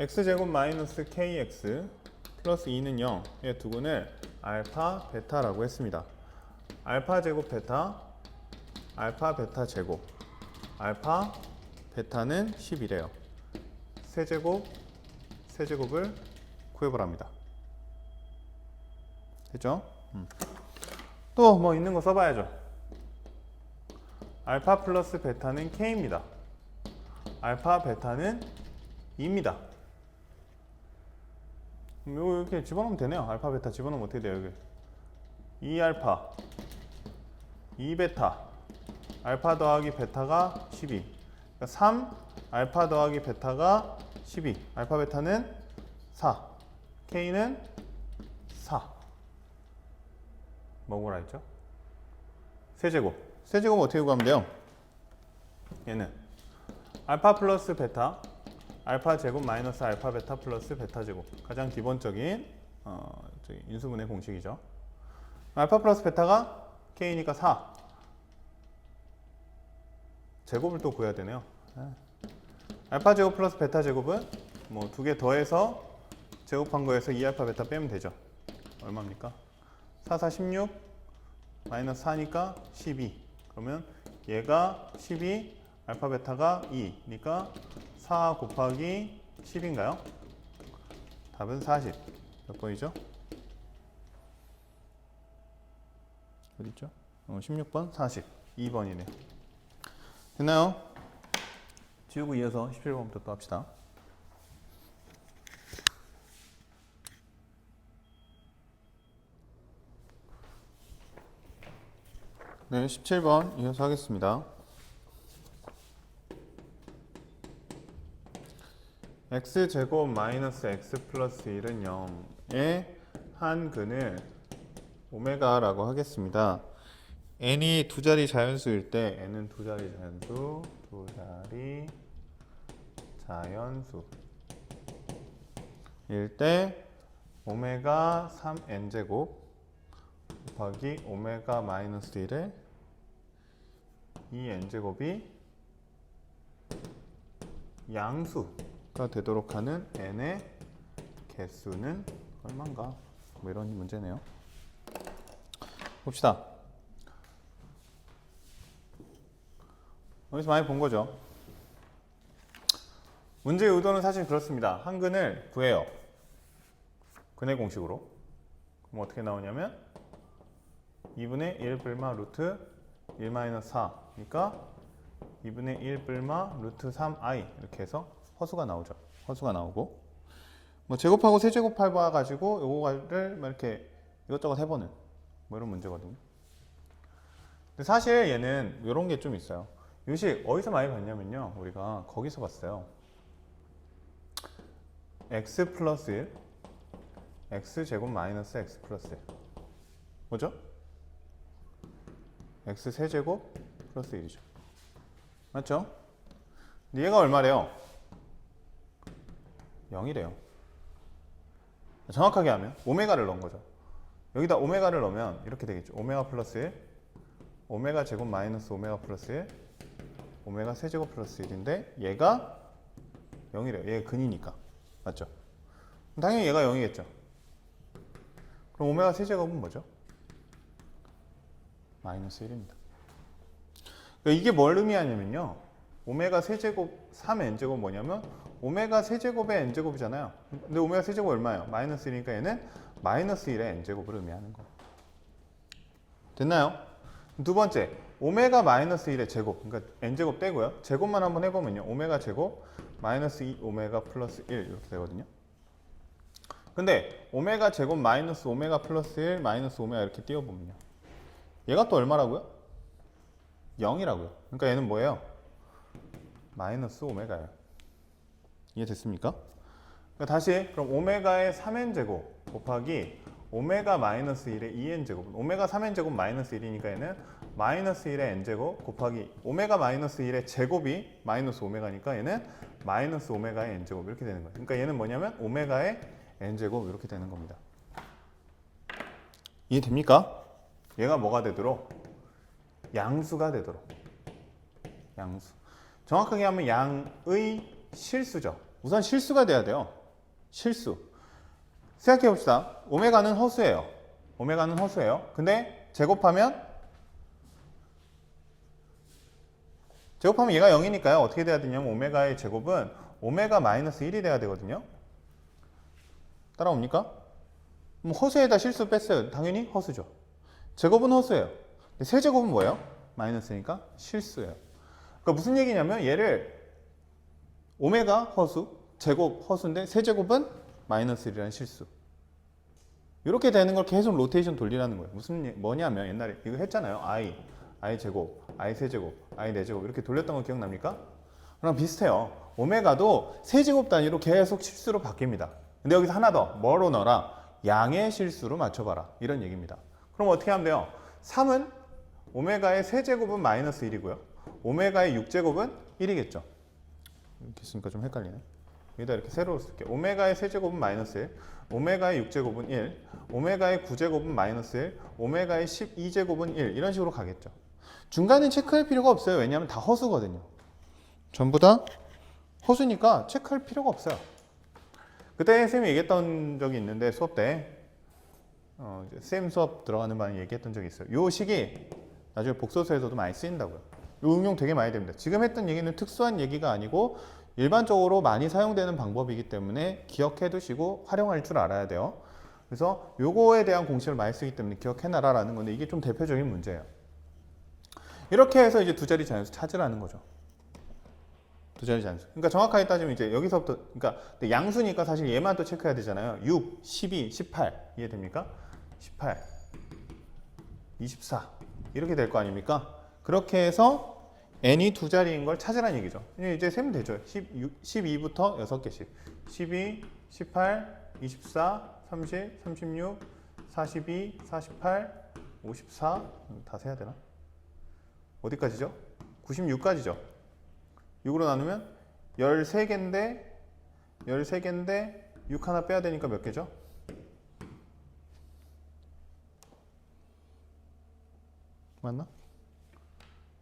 x제곱 마이너스 kx 플러스 2는 0의 두근을 알파 베타라고 했습니다. 알파 제곱 베타 알파 베타 제곱 알파 베타는 10이래요. 세제곱을 구해보랍니다. 됐죠? 또 뭐 있는 거 써봐야죠. 알파 플러스 베타는 k입니다. 알파 베타는 2입니다. 이렇게 집어넣으면 되네요. 알파 베타 집어넣으면 어떻게 돼요? 여기 2알파 2베타 알파 더하기 베타가 12 그러니까 3 알파 더하기 베타가 12 알파 베타는 4 k는 4 뭐라 했죠? 세제곱 어떻게 구하면 돼요? 얘는 알파 플러스 베타 알파 제곱 마이너스 알파 베타 플러스 베타 제곱 가장 기본적인 인수분해 공식이죠. 알파 플러스 베타가 k니까 4 제곱을 또 구해야 되네요. 알파 제곱 플러스 베타 제곱은 뭐 두 개 더해서 제곱한 거에서 2알파 베타 빼면 되죠. 얼마입니까? 4, 4, 16 마이너스 4니까 12 그러면 얘가 12 알파 베타가 2니까 4 곱하기 10인가요? 답은 40 몇 번이죠? 어디 있죠? 16번 40 2번이네요. 됐나요? 지우고 이어서 17번부터 또 합시다. 네, 17번 이어서 하겠습니다. x제곱 마이너스 x 플러스 1은 0의 한 근을 오메가라고 하겠습니다. n이 두 자리 자연수일 때 n은 두 자리 자연수일 때 오메가 3n제곱 곱하기 오메가 마이너스 1의 2n제곱이 양수가 되도록 하는 n의 개수는 얼마인가? 뭐 이런 문제네요. 봅시다. 여기서 많이 본 거죠. 문제의 의도는 사실 그렇습니다. 한 근을 구해요. 근의 공식으로. 그럼 어떻게 나오냐면 2분의 1 불마 루트 1 마이너스 4니까 2분의 1 불마 루트 3i 이렇게 해서 허수가 나오죠. 허수가 나오고 뭐 제곱하고 세제곱해 가지고 요거를 이렇게 이것저것 해보는 뭐 이런 문제거든요. 근데 사실 얘는 이런 게 좀 있어요. 이 식 어디서 많이 봤냐면요. 우리가 거기서 봤어요. x 플러스 1 x 제곱 마이너스 x 플러스 1 뭐죠? x 세제곱 플러스 1이죠. 맞죠? 근데 얘가 얼마래요? 0이래요. 정확하게 하면 오메가를 넣은 거죠. 여기다 오메가를 넣으면 이렇게 되겠죠. 오메가 플러스 1 오메가 제곱 마이너스 오메가 플러스 1 오메가 세제곱 플러스 1인데 얘가 0이래요. 얘가 근이니까. 맞죠? 당연히 얘가 0이겠죠. 그럼 오메가 세제곱은 뭐죠? 마이너스 1입니다. 그러니까 이게 뭘 의미하냐면요. 오메가 세제곱 3n제곱 뭐냐면 오메가 세제곱의 n제곱이잖아요. 근데 오메가 세제곱 얼마예요? 마이너스 1이니까 얘는 마이너스 1의 n제곱을 의미하는 거예요. 됐나요? 두 번째, 오메가 마이너스 1의 제곱, 그러니까 n제곱 떼고요. 제곱만 한번 해보면요. 오메가 제곱 마이너스 2 오메가 플러스 1 이렇게 되거든요. 근데 오메가 제곱 마이너스 오메가 플러스 1 마이너스 오메가 이렇게 띄워보면요. 얘가 또 얼마라고요? 0이라고요. 그러니까 얘는 뭐예요? 마이너스 오메가예요. 이해됐습니까? 그러니까 다시 그럼 오메가의 3n제곱 곱하기 오메가 마이너스 1의 2n제곱, 오메가 3n제곱 마이너스 1이니까 얘는 마이너스 1의 n제곱 곱하기 오메가 마이너스 1의 제곱이 마이너스 오메가니까 얘는 마이너스 오메가의 n제곱 이렇게 되는 거예요. 그러니까 얘는 뭐냐면 오메가의 n제곱 이렇게 되는 겁니다. 이해됩니까? 얘가 뭐가 되도록? 양수가 되도록. 양수. 정확하게 하면 양의 실수죠. 우선 실수가 돼야 돼요. 실수. 생각해 봅시다. 오메가는 허수예요. 오메가는 허수예요. 근데 제곱하면 얘가 0이니까요. 어떻게 돼야 되냐면 오메가의 제곱은 오메가 마이너스 1이 돼야 되거든요. 따라옵니까? 그럼 허수에다 실수 뺐어요. 당연히 허수죠. 제곱은 허수예요. 근데 세제곱은 뭐예요? 마이너스니까 실수예요. 그러니까 무슨 얘기냐면 얘를 오메가 허수, 제곱 허수인데 세제곱은 마이너스 1이라는 실수. 이렇게 되는 걸 계속 로테이션 돌리라는 거예요. 뭐냐면 옛날에 이거 했잖아요. i 제곱, i 세제곱, i 네제곱 이렇게 돌렸던 거 기억납니까? 그랑 비슷해요. 오메가도 세제곱 단위로 계속 실수로 바뀝니다. 근데 여기서 하나 더, 뭐로 넣어라? 양의 실수로 맞춰봐라. 이런 얘기입니다. 그럼 어떻게 하면 돼요? 3은 오메가의 세제곱은 마이너스 1이고요. 오메가의 6제곱은 1이겠죠. 이렇게 쓰니까 좀 헷갈리네. 여기다 이렇게 세로로 쓸게요. 오메가의 세제곱은 마이너스 1, 오메가의 6제곱은 1, 오메가의 9제곱은 마이너스 1, 오메가의 12제곱은 1 이런 식으로 가겠죠. 중간은 체크할 필요가 없어요. 왜냐하면 다 허수거든요. 전부 다 허수니까 체크할 필요가 없어요. 그때 쌤이 얘기했던 적이 있는데 수업 때 쌤 수업 들어가는 반에 얘기했던 적이 있어요. 요 식이 나중에 복소수에서도 많이 쓰인다고요. 요 응용 되게 많이 됩니다. 지금 했던 얘기는 특수한 얘기가 아니고 일반적으로 많이 사용되는 방법이기 때문에 기억해 두시고 활용할 줄 알아야 돼요. 그래서 요거에 대한 공식을 많이 쓰기 때문에 기억해놔라라는 건데 이게 좀 대표적인 문제예요. 이렇게 해서 이제 두 자리 자연수 찾으라는 거죠. 두 자리 자연수. 그러니까 정확하게 따지면 이제 여기서부터, 그러니까 양수니까 사실 얘만 또 체크해야 되잖아요. 6, 12, 18 이해됩니까? 18, 24 이렇게 될 거 아닙니까? 그렇게 해서 n이 두 자리인 걸 찾으라는 얘기죠. 이제 세면 되죠. 12부터 6개씩. 12, 18, 24, 30, 36, 42, 48, 54. 다 세야 되나? 어디까지죠? 96까지죠. 6으로 나누면 13개인데 6 하나 빼야 되니까 몇 개죠? 맞나?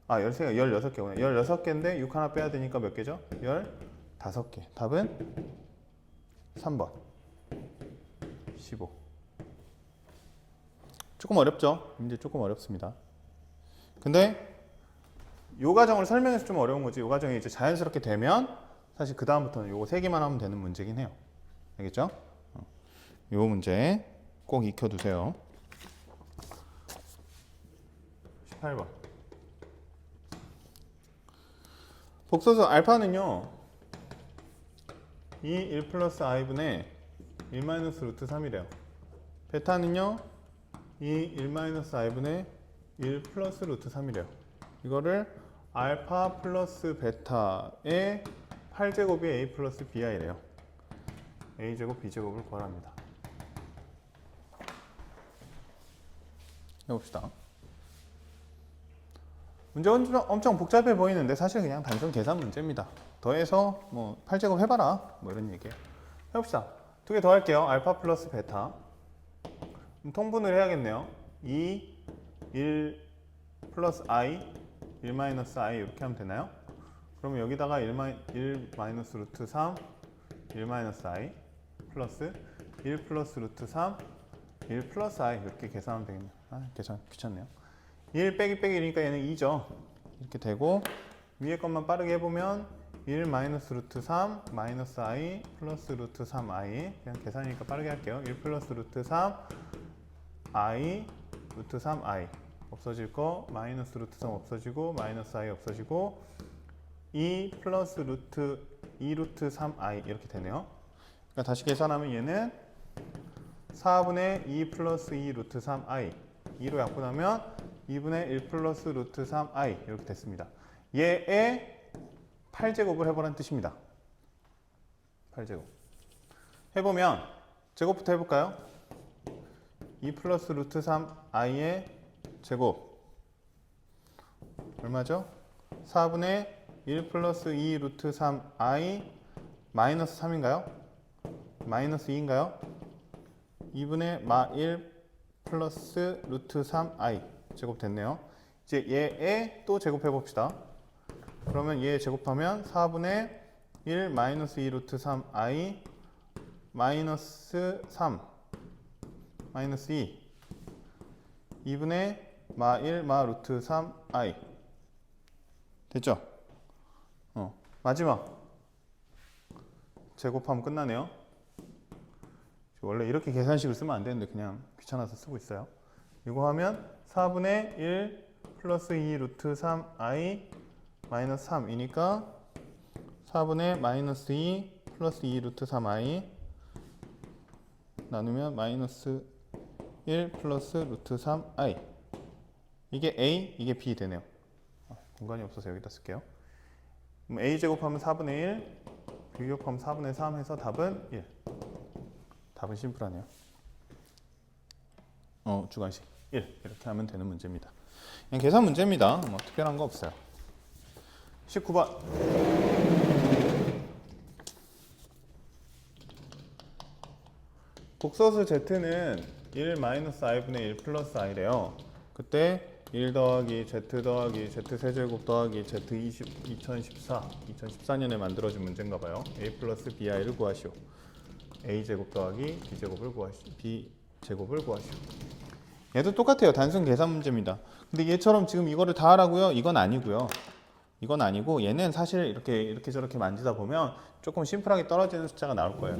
16개구나. 16개인데 6 하나 빼야 되니까 몇 개죠? 15개. 답은 3번. 15. 조금 어렵죠? 문제 조금 어렵습니다. 근데 요 과정을 설명해서 좀 어려운 거지. 요 과정이 이제 자연스럽게 되면 사실 그 다음부터는 요거 3개만 하면 되는 문제긴 해요. 알겠죠? 요 문제 꼭 익혀두세요. 18번. 복소수 알파는요 1 플러스 i분의 1 마이너스 루트 3이래요. 베타는요 1 마이너스 i분의 1 플러스 루트 3이래요. 이거를 알파 플러스 베타의 8제곱이 a 플러스 bi래요. a제곱 b제곱을 구하랍니다. 해봅시다. 문제 엄청 복잡해 보이는데 사실 그냥 단순 계산 문제입니다. 더해서 뭐 8제곱 해봐라 뭐 이런 얘기예요. 해봅시다. 두 개 더 할게요. 알파 플러스 베타. 통분을 해야겠네요. 1 플러스 i 1 마이너스 i 이렇게 하면 되나요? 그러면 여기다가 1 마이너스 루트 3 1 마이너스 i 플러스 1 플러스 루트 3 1 플러스 i 이렇게 계산하면 되겠네요. 계산 귀찮네요. 1 빼기 빼기니까 얘는 2죠. 이렇게 되고 위에 것만 빠르게 해보면 1 마이너스 루트 3 마이너스 i 플러스 루트 3i 그냥 계산이니까 빠르게 할게요. 1 플러스 루트 3 i 루트 3i 없어질 거 마이너스 루트 3 없어지고 마이너스 i 없어지고 2 플러스 루트 2 루트 3i 이렇게 되네요. 그러니까 다시 계산하면 얘는 4분의 2 플러스 2 루트 3i 2로 약분하면 2분의 1 플러스 루트 3i 이렇게 됐습니다. 얘의 8제곱을 해보라는 뜻입니다. 8제곱 해보면 제곱부터 해볼까요? 2 플러스 루트 3i의 제곱 얼마죠? 4분의 1 플러스 2 루트 3i 마이너스 3인가요? 마이너스 2인가요? 2분의 마 1 플러스 루트 3i 제곱 됐네요. 이제 얘의 또 제곱해 봅시다. 그러면 얘 제곱하면 4분의 1 마이너스 2 루트 3i 마이너스 3 마이너스 2 2분의 마 1 마 루트 3i 됐죠? 마지막 제곱하면 끝나네요. 원래 이렇게 계산식을 쓰면 안 되는데 그냥 귀찮아서 쓰고 있어요. 이거 하면 4분의 1 플러스 2 루트 3i 마이너스 3이니까 4분의 마이너스 2 플러스 2 루트 3i 나누면 마이너스 1 플러스 루트 3i 이게 a, 이게 b 되네요. 공간이 없어서 여기다 쓸게요. 그럼 a 제곱하면 4분의 1, b 제곱하면 4분의 3 해서 답은 1. 답은 심플하네요. 주관식 1 이렇게 하면 되는 문제입니다. 그냥 계산 문제입니다. 뭐 특별한 거 없어요. 19번 곡소수 z는 1-i분의 1 플러스 i래요. 그때 1 더하기 z 더하기 z 세제곱 더하기 z 2014년에 만들어진 문제인가 봐요. a 플러스 bi를 구하시오. a제곱 더하기 b제곱을 구하시오. 얘도 똑같아요. 단순 계산 문제입니다. 근데 얘처럼 지금 이거를 다 하라고요? 이건 아니고요. 이건 아니고 얘는 사실 이렇게 저렇게 만지다 보면 조금 심플하게 떨어지는 숫자가 나올 거예요.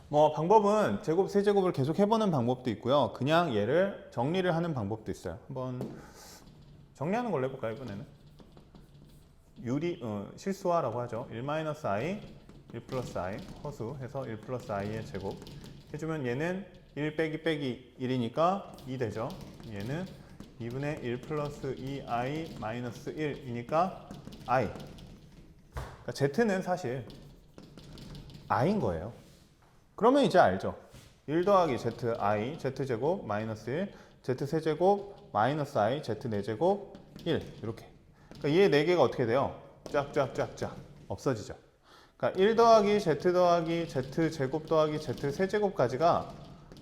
뭐 방법은 제곱, 세제곱을 계속 해보는 방법도 있고요. 그냥 얘를 정리를 하는 방법도 있어요. 한번 정리하는 걸로 해볼까요, 이번에는? 실수화라고 하죠. 1-i, 1 플러스 i, 허수 해서 1 플러스 i의 제곱 해주면 얘는 1 빼기 빼기 1이니까 2 되죠. 얘는 2분의 1 플러스 2i 마이너스 1이니까 i. 그러니까 z는 사실 i인 거예요. 그러면 이제 알죠. 1 더하기 zi, z제곱 마이너스 1, z세제곱 마이너스 i, z4제곱 1 이렇게. 그러니까 얘 4개가 어떻게 돼요? 쫙쫙쫙쫙 없어지죠. 그러니까 1 더하기 z 더하기 z제곱 더하기 z세제곱까지가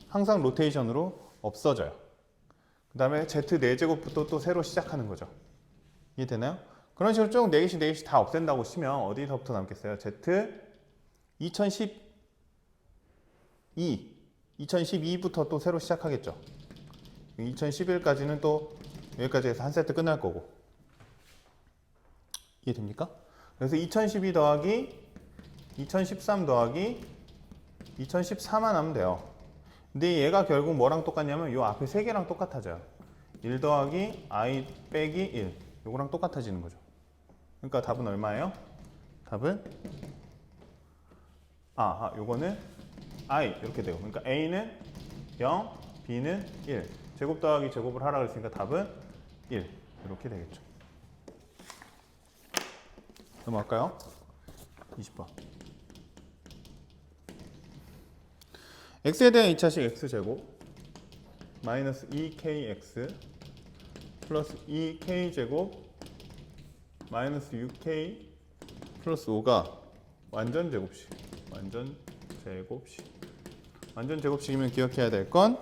항상 로테이션으로 없어져요. 그 다음에 z4제곱부터 또 새로 시작하는 거죠. 이해되나요? 그런 식으로 쭉 4개씩 다 없앤다고 치면 어디서부터 남겠어요? z 2012부터 또 새로 시작하겠죠. 2011까지는 또 여기까지 해서 한 세트 끝날 거고. 이해됩니까? 그래서 2012 더하기 2013 더하기 2014만 하면 돼요. 근데 얘가 결국 뭐랑 똑같냐면 요 앞에 3개랑 똑같아져요. 1 더하기 i 빼기 1 요거랑 똑같아지는 거죠. 그러니까 답은 얼마예요? 답은 요거는 i 이렇게 되고, 그러니까 a는 0, b는 1 제곱 더하기 제곱을 하라 그랬으니까 답은 1 이렇게 되겠죠. 넘어갈까요? 20번 x에 대한 2차식 x제곱 마이너스 2kx 플러스 2k제곱 마이너스 6k 플러스 5가 완전 제곱식이면 기억해야 될 건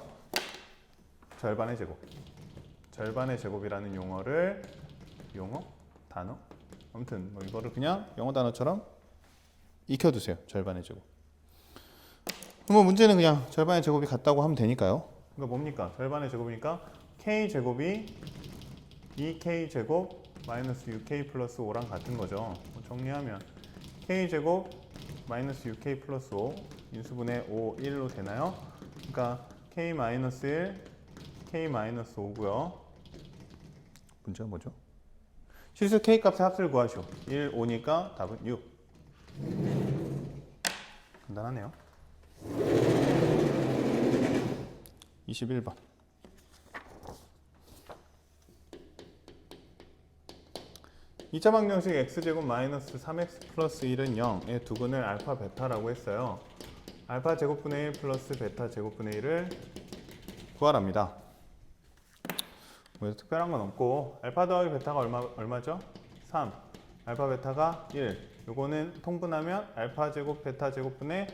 절반의 제곱이라는 단어 아무튼 뭐 이거를 그냥 영어 단어처럼 익혀두세요. 절반의 제곱. 그럼 문제는 그냥 절반의 제곱이 같다고 하면 되니까요. 그러니까 뭡니까? 절반의 제곱이니까 k제곱이 2k제곱 마이너스 6k 플러스 5랑 같은 거죠. 정리하면 k제곱 마이너스 6k 플러스 5 인수분해 5, 1로 되나요? 그러니까 k 마이너스 1 K-5고요. 문제가 뭐죠? 실수 K 값의 합수를 구하시오. 1, 5니까 답은 6. 간단하네요. 21번. 2차 방정식 x제곱 마이너스 3x 플러스 1은 0의 두근을 알파 베타라고 했어요. 알파 제곱분의 1 플러스 베타 제곱분의 1을 구하랍니다. 뭐 특별한 건 없고 알파 더하기 베타가 얼마죠? 3. 알파 베타가 1. 요거는 통분하면 알파 제곱 베타 제곱분의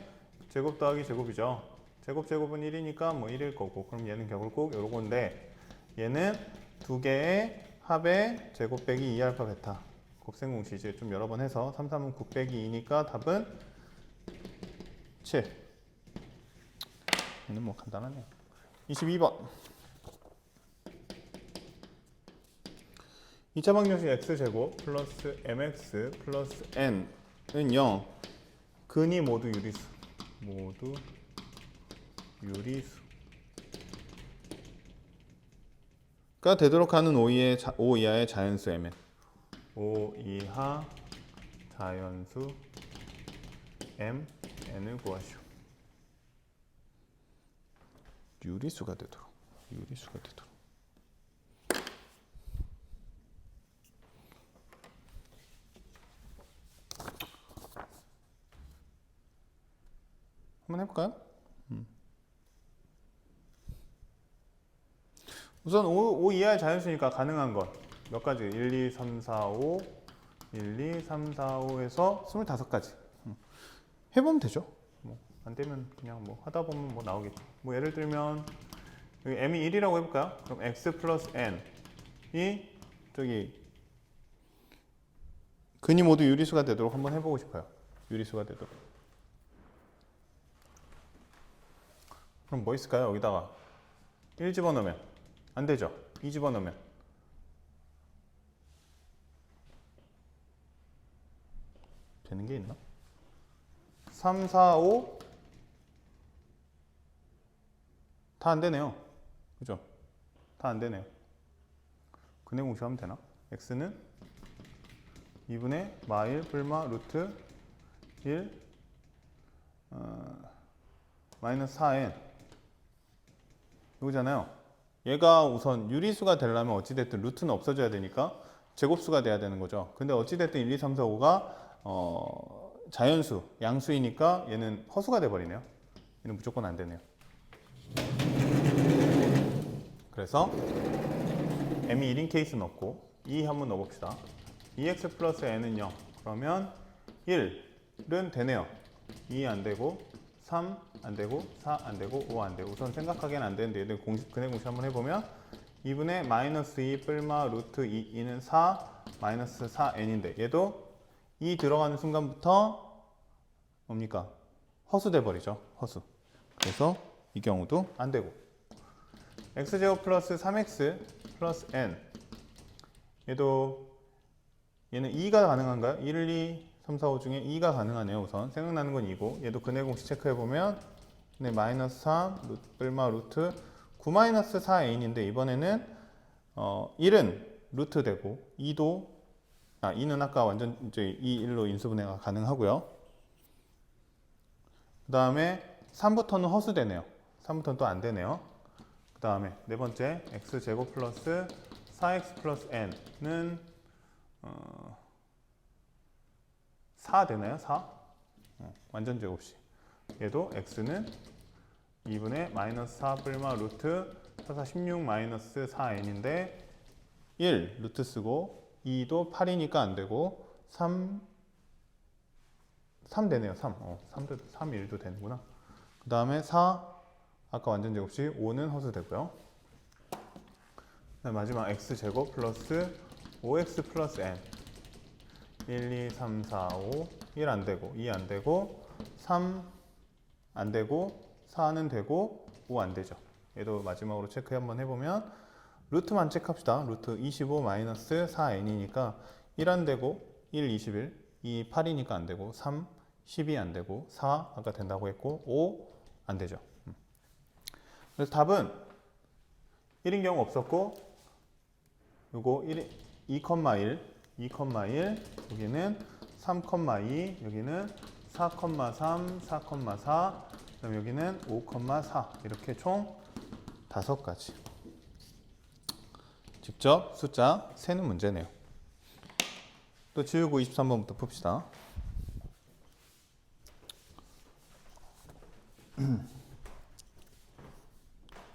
제곱 더하기 제곱이죠. 제곱은 1이니까 뭐 1일 거고, 그럼 얘는 결국 꼭 요건데, 얘는 두 개의 합의 제곱 빼기 2알파 베타 곱셈 공식 좀 여러 번 해서 3, 3은 9 빼기 2니까 답은 7. 얘는 뭐 간단하네요. 22번. 2차 방정식 x제곱 플러스 mx 플러스 n은 0. 근이 모두 유리수. 가 되도록 하는 O 이하의 자연수 mn. O 이하 자연수 mn을 구하시오. 유리수가 되도록. 한번 해볼까요? 우선 O 이하의 자연수니까 가능한 건 몇 가지? 1, 2, 3, 4, 5 1, 2, 3, 4, 5에서 25가지 해보면 되죠. 뭐 안 되면 그냥 뭐 하다 보면 뭐 나오겠죠. 뭐 예를 들면 여기 m이 1이라고 해볼까요? 그럼 x 플러스 n이 저기 근이 모두 유리수가 되도록 한번 해보고 싶어요. 유리수가 되도록. 그럼 뭐 있을까요? 여기다가 1 집어넣으면 안 되죠. 2 집어넣으면 되는 게 있나? 3, 4, 5 다 안 되네요. 그죠? 다 안 되네요. 근해 공식하면 되나? x는 2분의 마 1 불마 루트 1 마이너스 4n 이거잖아요. 얘가 우선 유리수가 되려면 어찌됐든 루트는 없어져야 되니까 제곱수가 돼야 되는 거죠. 근데 어찌됐든 1, 2, 3, 4, 5가 자연수, 양수이니까 얘는 허수가 돼버리네요. 얘는 무조건 안 되네요. 그래서 m이 1인 케이스는 없고 2 한번 넣어봅시다. 2x 플러스 n은 0. 그러면 1은 되네요. 2 안 되고 3 안 되고 4 안 되고 5 안 되고, 우선 생각하기에는 안 되는데 얘들 근해 공식 한번 해보면 2분의 마이너스 2 뿔마 루트 2는 4 마이너스 4n인데 얘도 2 들어가는 순간부터 뭡니까? 허수돼 버리죠. 허수. 그래서 이 경우도 안 되고, x제곱 플러스 3x 플러스 n 얘는 2가 가능한가요? 1, 2, 3, 4, 5 중에 2가 가능하네요. 우선 생각나는 건 2고, 얘도 근해 공식 체크해보면 네, 마이너스 3 뿔마 루트 9 마이너스 4n인데 이번에는 1은 루트 되고 2는 아까 완전 이제 2, 1로 인수분해가 가능하고요. 그 다음에 3부터는 허수되네요. 3부터는 또 안 되네요. 그 다음에 네 번째 x제곱 플러스 4x 플러스 n은 4 되나요? 4? 완전 제곱식. 얘도 x는 2분의 마이너스 4 뿔마 루트 4, 16 마이너스 4n인데 1 루트 쓰고 2도 8이니까 안 되고 3 되네요. 3. 3, 1도 되는구나. 그 다음에 4 아까 완전 제곱식 5는 허수되고요. 마지막 x제곱 플러스 5x 플러스 n 1, 2, 3, 4, 5 1 안 되고 2 안 되고 3 안 되고 4는 되고 5 안 되죠. 얘도 마지막으로 체크 한번 해보면 루트만 체크합시다. 루트 25 마이너스 4n이니까 1 안 되고 1, 21 2, 8이니까 안 되고 3, 12 안 되고 4 아까 된다고 했고 5 안 되죠. 그래서 답은 1인 경우 없었고 요거 2,1 여기는 3,2 여기는 4,3 4,4 그다음 여기는 5,4 이렇게 총 5가지 직접 숫자 세는 문제네요. 또 지우고 23번부터 풉시다.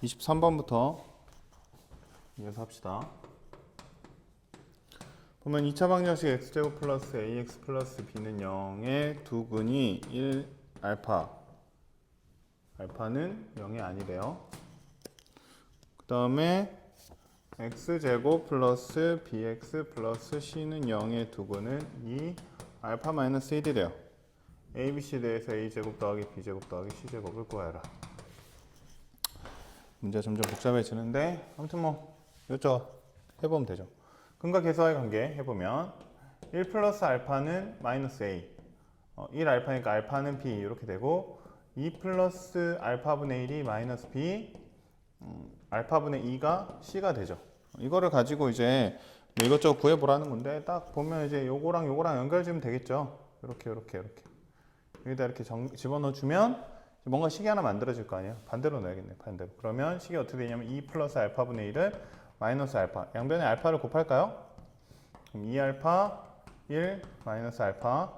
23번부터 이어서 합시다. 보면 2차 방정식 x제곱 플러스 ax 플러스 b는 0의 두 근이 1 알파 알파는 0이 아니래요. 그 다음에 x제곱 플러스 bx 플러스 c는 0의 두 근은 2 알파 마이너스 1이래요. a, b, c 대해서 a제곱 더하기 b제곱 더하기 c제곱을 구하여라. 문제가 점점 복잡해지는데 아무튼 뭐 이것저것 해보면 되죠. 근과 계수와의 관계 해보면 1 플러스 알파는 마이너스 a 1 알파니까 알파는 b 이렇게 되고 2 플러스 알파분의 1이 마이너스 b 알파분의 2가 c가 되죠. 이거를 가지고 이제 뭐 이것저것 구해보라는 건데 딱 보면 이제 요거랑 요거랑 연결지으면 되겠죠. 이렇게 여기다 이렇게 집어넣어주면 뭔가 식이 하나 만들어질 거 아니에요. 반대로 넣어야겠네. 반대로. 그러면 식이 어떻게 되냐면 2 플러스 알파분의 1을 마이너스 알파 양변에 알파를 곱할까요? 그럼 2알파 1 마이너스 알파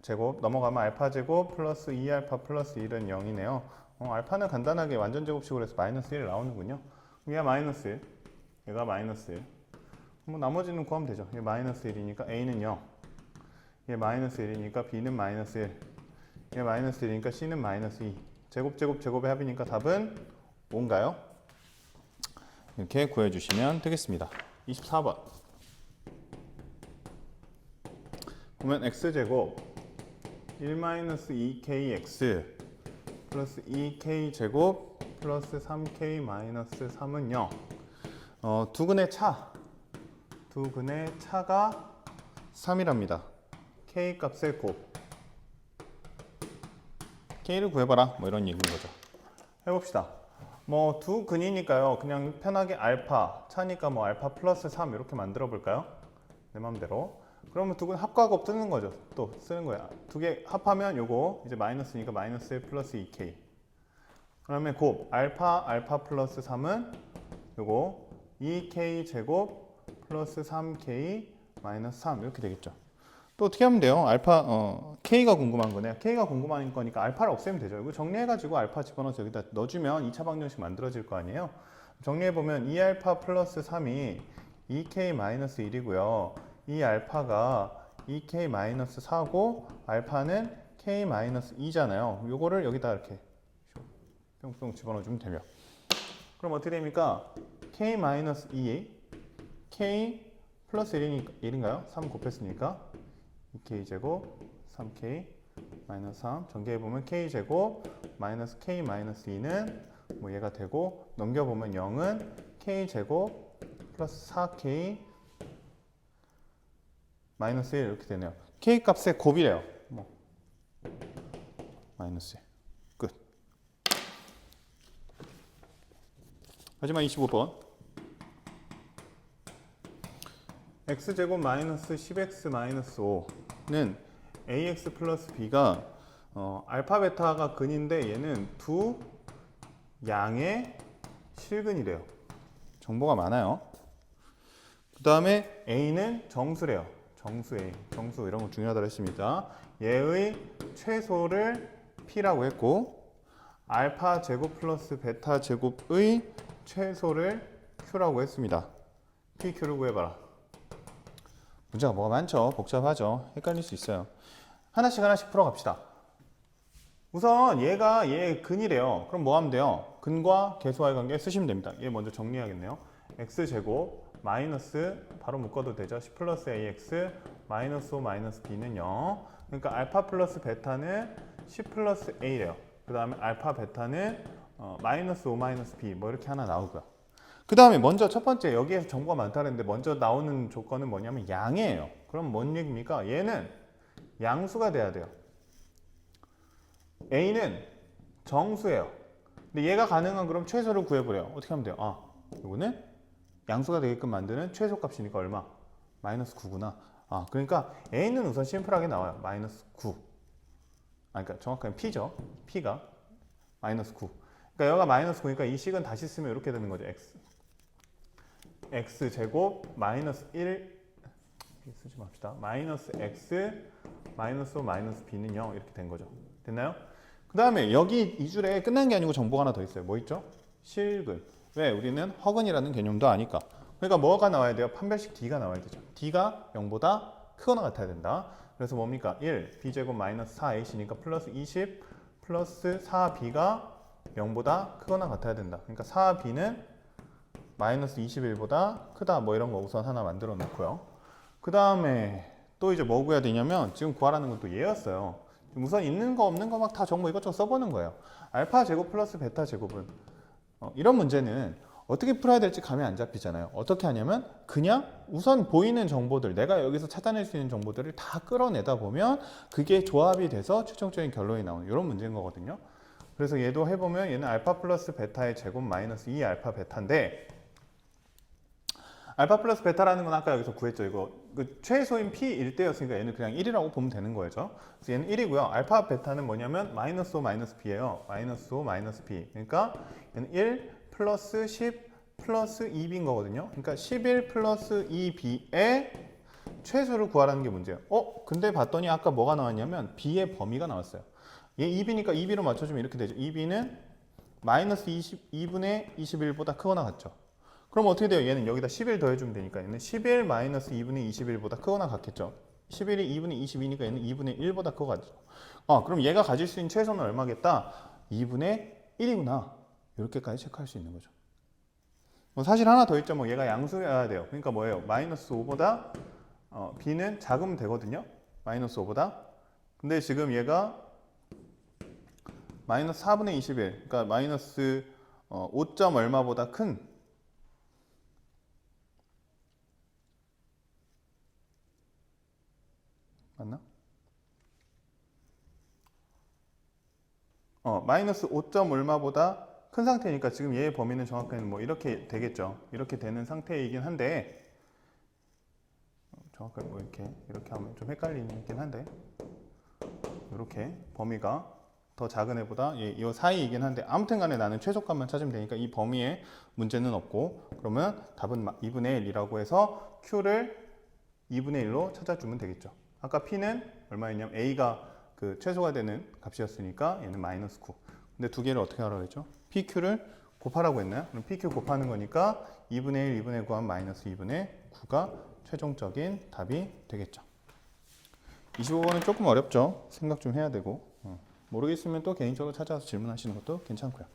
제곱 넘어가면 알파 제곱 플러스 2알파 플러스 1은 0이네요. 알파는 간단하게 완전 제곱식으로 해서 마이너스 1 나오는군요. 얘가 마이너스 1 얘가 마이너스 1 뭐 나머지는 구하면 되죠. 얘 마이너스 1이니까 a는 0 얘 마이너스 1이니까 b는 마이너스 1 얘 마이너스 1이니까 c는 마이너스 2 제곱의 합이니까 답은 5인가요? 이렇게 구해주시면 되겠습니다. 24번 보면 x제곱 1-2kx 플러스 2k제곱 플러스 3k-3은 0 두 근의 차가 3이랍니다. k 값의 곱 k를 구해봐라 뭐 이런 얘기인 거죠. 해봅시다. 뭐 두 근이니까요. 그냥 편하게 알파 차니까 뭐 알파 플러스 3 이렇게 만들어 볼까요? 내 맘대로. 그러면 두 근 합과 곱 뜨는 거죠. 또 쓰는 거야. 두 개 합하면 요거 이제 마이너스니까 마이너스 1 플러스 2k. 그다음에 곱 알파 플러스 3은 요거 2k 제곱 플러스 3k 마이너스 3 이렇게 되겠죠. 또 어떻게 하면 돼요? K가 궁금한 거네요. K가 궁금한 거니까 알파를 없애면 되죠. 이거 정리해가지고 알파 집어넣어서 여기다 넣어주면 2차 방정식 만들어질 거 아니에요? 정리해보면 2알파 플러스 3이 2K 마이너스 1이고요. 이 알파가 2K 마이너스 4고 알파는 K 마이너스 2잖아요. 요거를 여기다 이렇게 뿅뿅 집어넣어주면 되며. 그럼 어떻게 됩니까? K 마이너스 2 K 플러스 1인가요? 3 곱했으니까 2k제곱 3k 마이너스 3 전개해보면 k제곱 마이너스 k 마이너스 2는 뭐 얘가 되고 넘겨보면 0은 k제곱 플러스 4k 마이너스 1 이렇게 되네요. k 값의 곱이래요. 뭐 마이너스 1 끝. 마지막 25번 x제곱 마이너스 10x 마이너스 5는 ax 플러스 b가 알파 베타가 근인데 얘는 두 양의 실근이래요. 정보가 많아요. 그 다음에 a는 정수래요. 정수 a, 정수 이런 거 중요하다고 했습니다. 얘의 최소를 p라고 했고 알파 제곱 플러스 베타 제곱의 최소를 q라고 했습니다. p, q를 구해봐라. 문제가 뭐가 많죠. 복잡하죠. 헷갈릴 수 있어요. 하나씩 풀어갑시다. 우선 얘가 얘 근이래요. 그럼 뭐 하면 돼요? 근과 계수와의 관계 쓰시면 됩니다. 얘 먼저 정리해야겠네요. x제곱 마이너스 바로 묶어도 되죠. 10 플러스 ax 마이너스 5 마이너스 b는 0. 그러니까 알파 플러스 베타는 10 플러스 a래요. 그 다음에 알파 베타는 마이너스 5 마이너스 b 뭐 이렇게 하나 나오고요. 그 다음에 먼저 첫 번째 여기에서 정보가 많다는데 먼저 나오는 조건은 뭐냐면 양이에요. 그럼 뭔 얘기입니까? 얘는 양수가 돼야 돼요. A는 정수예요. 근데 얘가 가능한 그럼 최소를 구해보래요. 어떻게 하면 돼요? 요거는 양수가 되게끔 만드는 최소값이니까 얼마? 마이너스 9구나. 아, 그러니까 a는 우선 심플하게 나와요. 마이너스 9. 아, 그러니까 정확하게 p죠. p가 마이너스 9. 그러니까 여기가 마이너스 9니까 이 식은 다시 쓰면 이렇게 되는 거죠. x 제곱 마이너스 1 쓰지 맙시다. 마이너스 x 마이너스 5 마이너스 b는 0 이렇게 된 거죠. 됐나요? 그 다음에 여기 이 줄에 끝난 게 아니고 정보가 하나 더 있어요. 뭐 있죠? 실근. 왜? 우리는 허근이라는 개념도 아니까. 그러니까 뭐가 나와야 돼요? 판별식 d가 나와야 되죠. d가 0보다 크거나 같아야 된다. 그래서 뭡니까? 1 b제곱 마이너스 4ac니까 플러스 20 플러스 4b가 0보다 크거나 같아야 된다. 그러니까 4b는 마이너스 21보다 크다. 뭐 이런 거 우선 하나 만들어 놓고요. 그 다음에 또 이제 뭐 구해야 되냐면 지금 구하라는 건 또 얘였어요. 우선 있는 거 없는 거 막 다 정보 이것저것 써보는 거예요. 알파 제곱 플러스 베타 제곱은 이런 문제는 어떻게 풀어야 될지 감이 안 잡히잖아요. 어떻게 하냐면 그냥 우선 보이는 정보들, 내가 여기서 찾아낼 수 있는 정보들을 다 끌어내다 보면 그게 조합이 돼서 최종적인 결론이 나오는 이런 문제인 거거든요. 그래서 얘도 해보면 얘는 알파 플러스 베타의 제곱 마이너스 2 알파 베타인데, 알파 플러스 베타라는 건 아까 여기서 구했죠. 이거 그 최소인 P일 때였으니까 얘는 그냥 1이라고 보면 되는 거죠. 그래서 얘는 1이고요. 알파 베타는 뭐냐면 마이너스 5 마이너스 B예요. 마이너스 5 마이너스 B. 그러니까 얘는 1 플러스 10 플러스 2B인 거거든요. 그러니까 11 플러스 2B의 최소를 구하라는 게 문제예요. 근데 봤더니 아까 뭐가 나왔냐면 B의 범위가 나왔어요. 얘 2B니까 2B로 맞춰주면 이렇게 되죠. 2B는 마이너스 2분의 21보다 크거나 같죠. 그럼 어떻게 돼요? 얘는 여기다 11 더해주면 되니까 얘는 11 마이너스 2분의 21보다 크거나 같겠죠. 11이 2분의 22니까 얘는 2분의 1보다 크거같죠. 그럼 얘가 가질 수 있는 최소는 얼마겠다? 2분의 1이구나. 이렇게까지 체크할 수 있는 거죠. 사실 하나 더 있죠. 뭐 얘가 양수여야 돼요. 그러니까 뭐예요? 마이너스 5보다 b는 작으면 되거든요. 마이너스 5보다. 근데 지금 얘가 마이너스 4분의 21, 그러니까 마이너스 5점 얼마보다 큰 맞나? 마이너스 5점 얼마보다 큰 상태니까 지금 얘의 범위는 정확하게 뭐 이렇게 되겠죠. 이렇게 되는 상태이긴 한데, 정확하게 뭐 이렇게 하면 좀 헷갈리긴 한데, 이렇게 범위가 더 작은 애보다 이 사이이긴 한데, 아무튼 간에 나는 최소값만 찾으면 되니까 이 범위에 문제는 없고, 그러면 답은 2분의 1이라고 해서 Q를 2분의 1로 찾아주면 되겠죠. 아까 P는 얼마였냐면 A가 그 최소가 되는 값이었으니까 얘는 마이너스 9. 근데 두 개를 어떻게 하라고 했죠? PQ를 곱하라고 했나요? 그럼 PQ 곱하는 거니까 2분의 1, 2분의 9한 마이너스 2분의 9가 최종적인 답이 되겠죠. 25번은 조금 어렵죠? 생각 좀 해야 되고, 모르겠으면 또 개인적으로 찾아와서 질문하시는 것도 괜찮고요.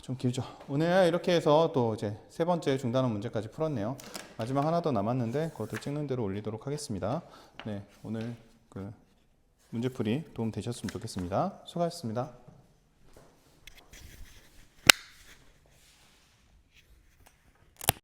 좀 길죠. 오늘 이렇게 해서 또 이제 세 번째 중단원 문제까지 풀었네요. 마지막 하나 더 남았는데 그것도 찍는 대로 올리도록 하겠습니다. 네, 오늘 그 문제풀이 도움 되셨으면 좋겠습니다. 수고하셨습니다.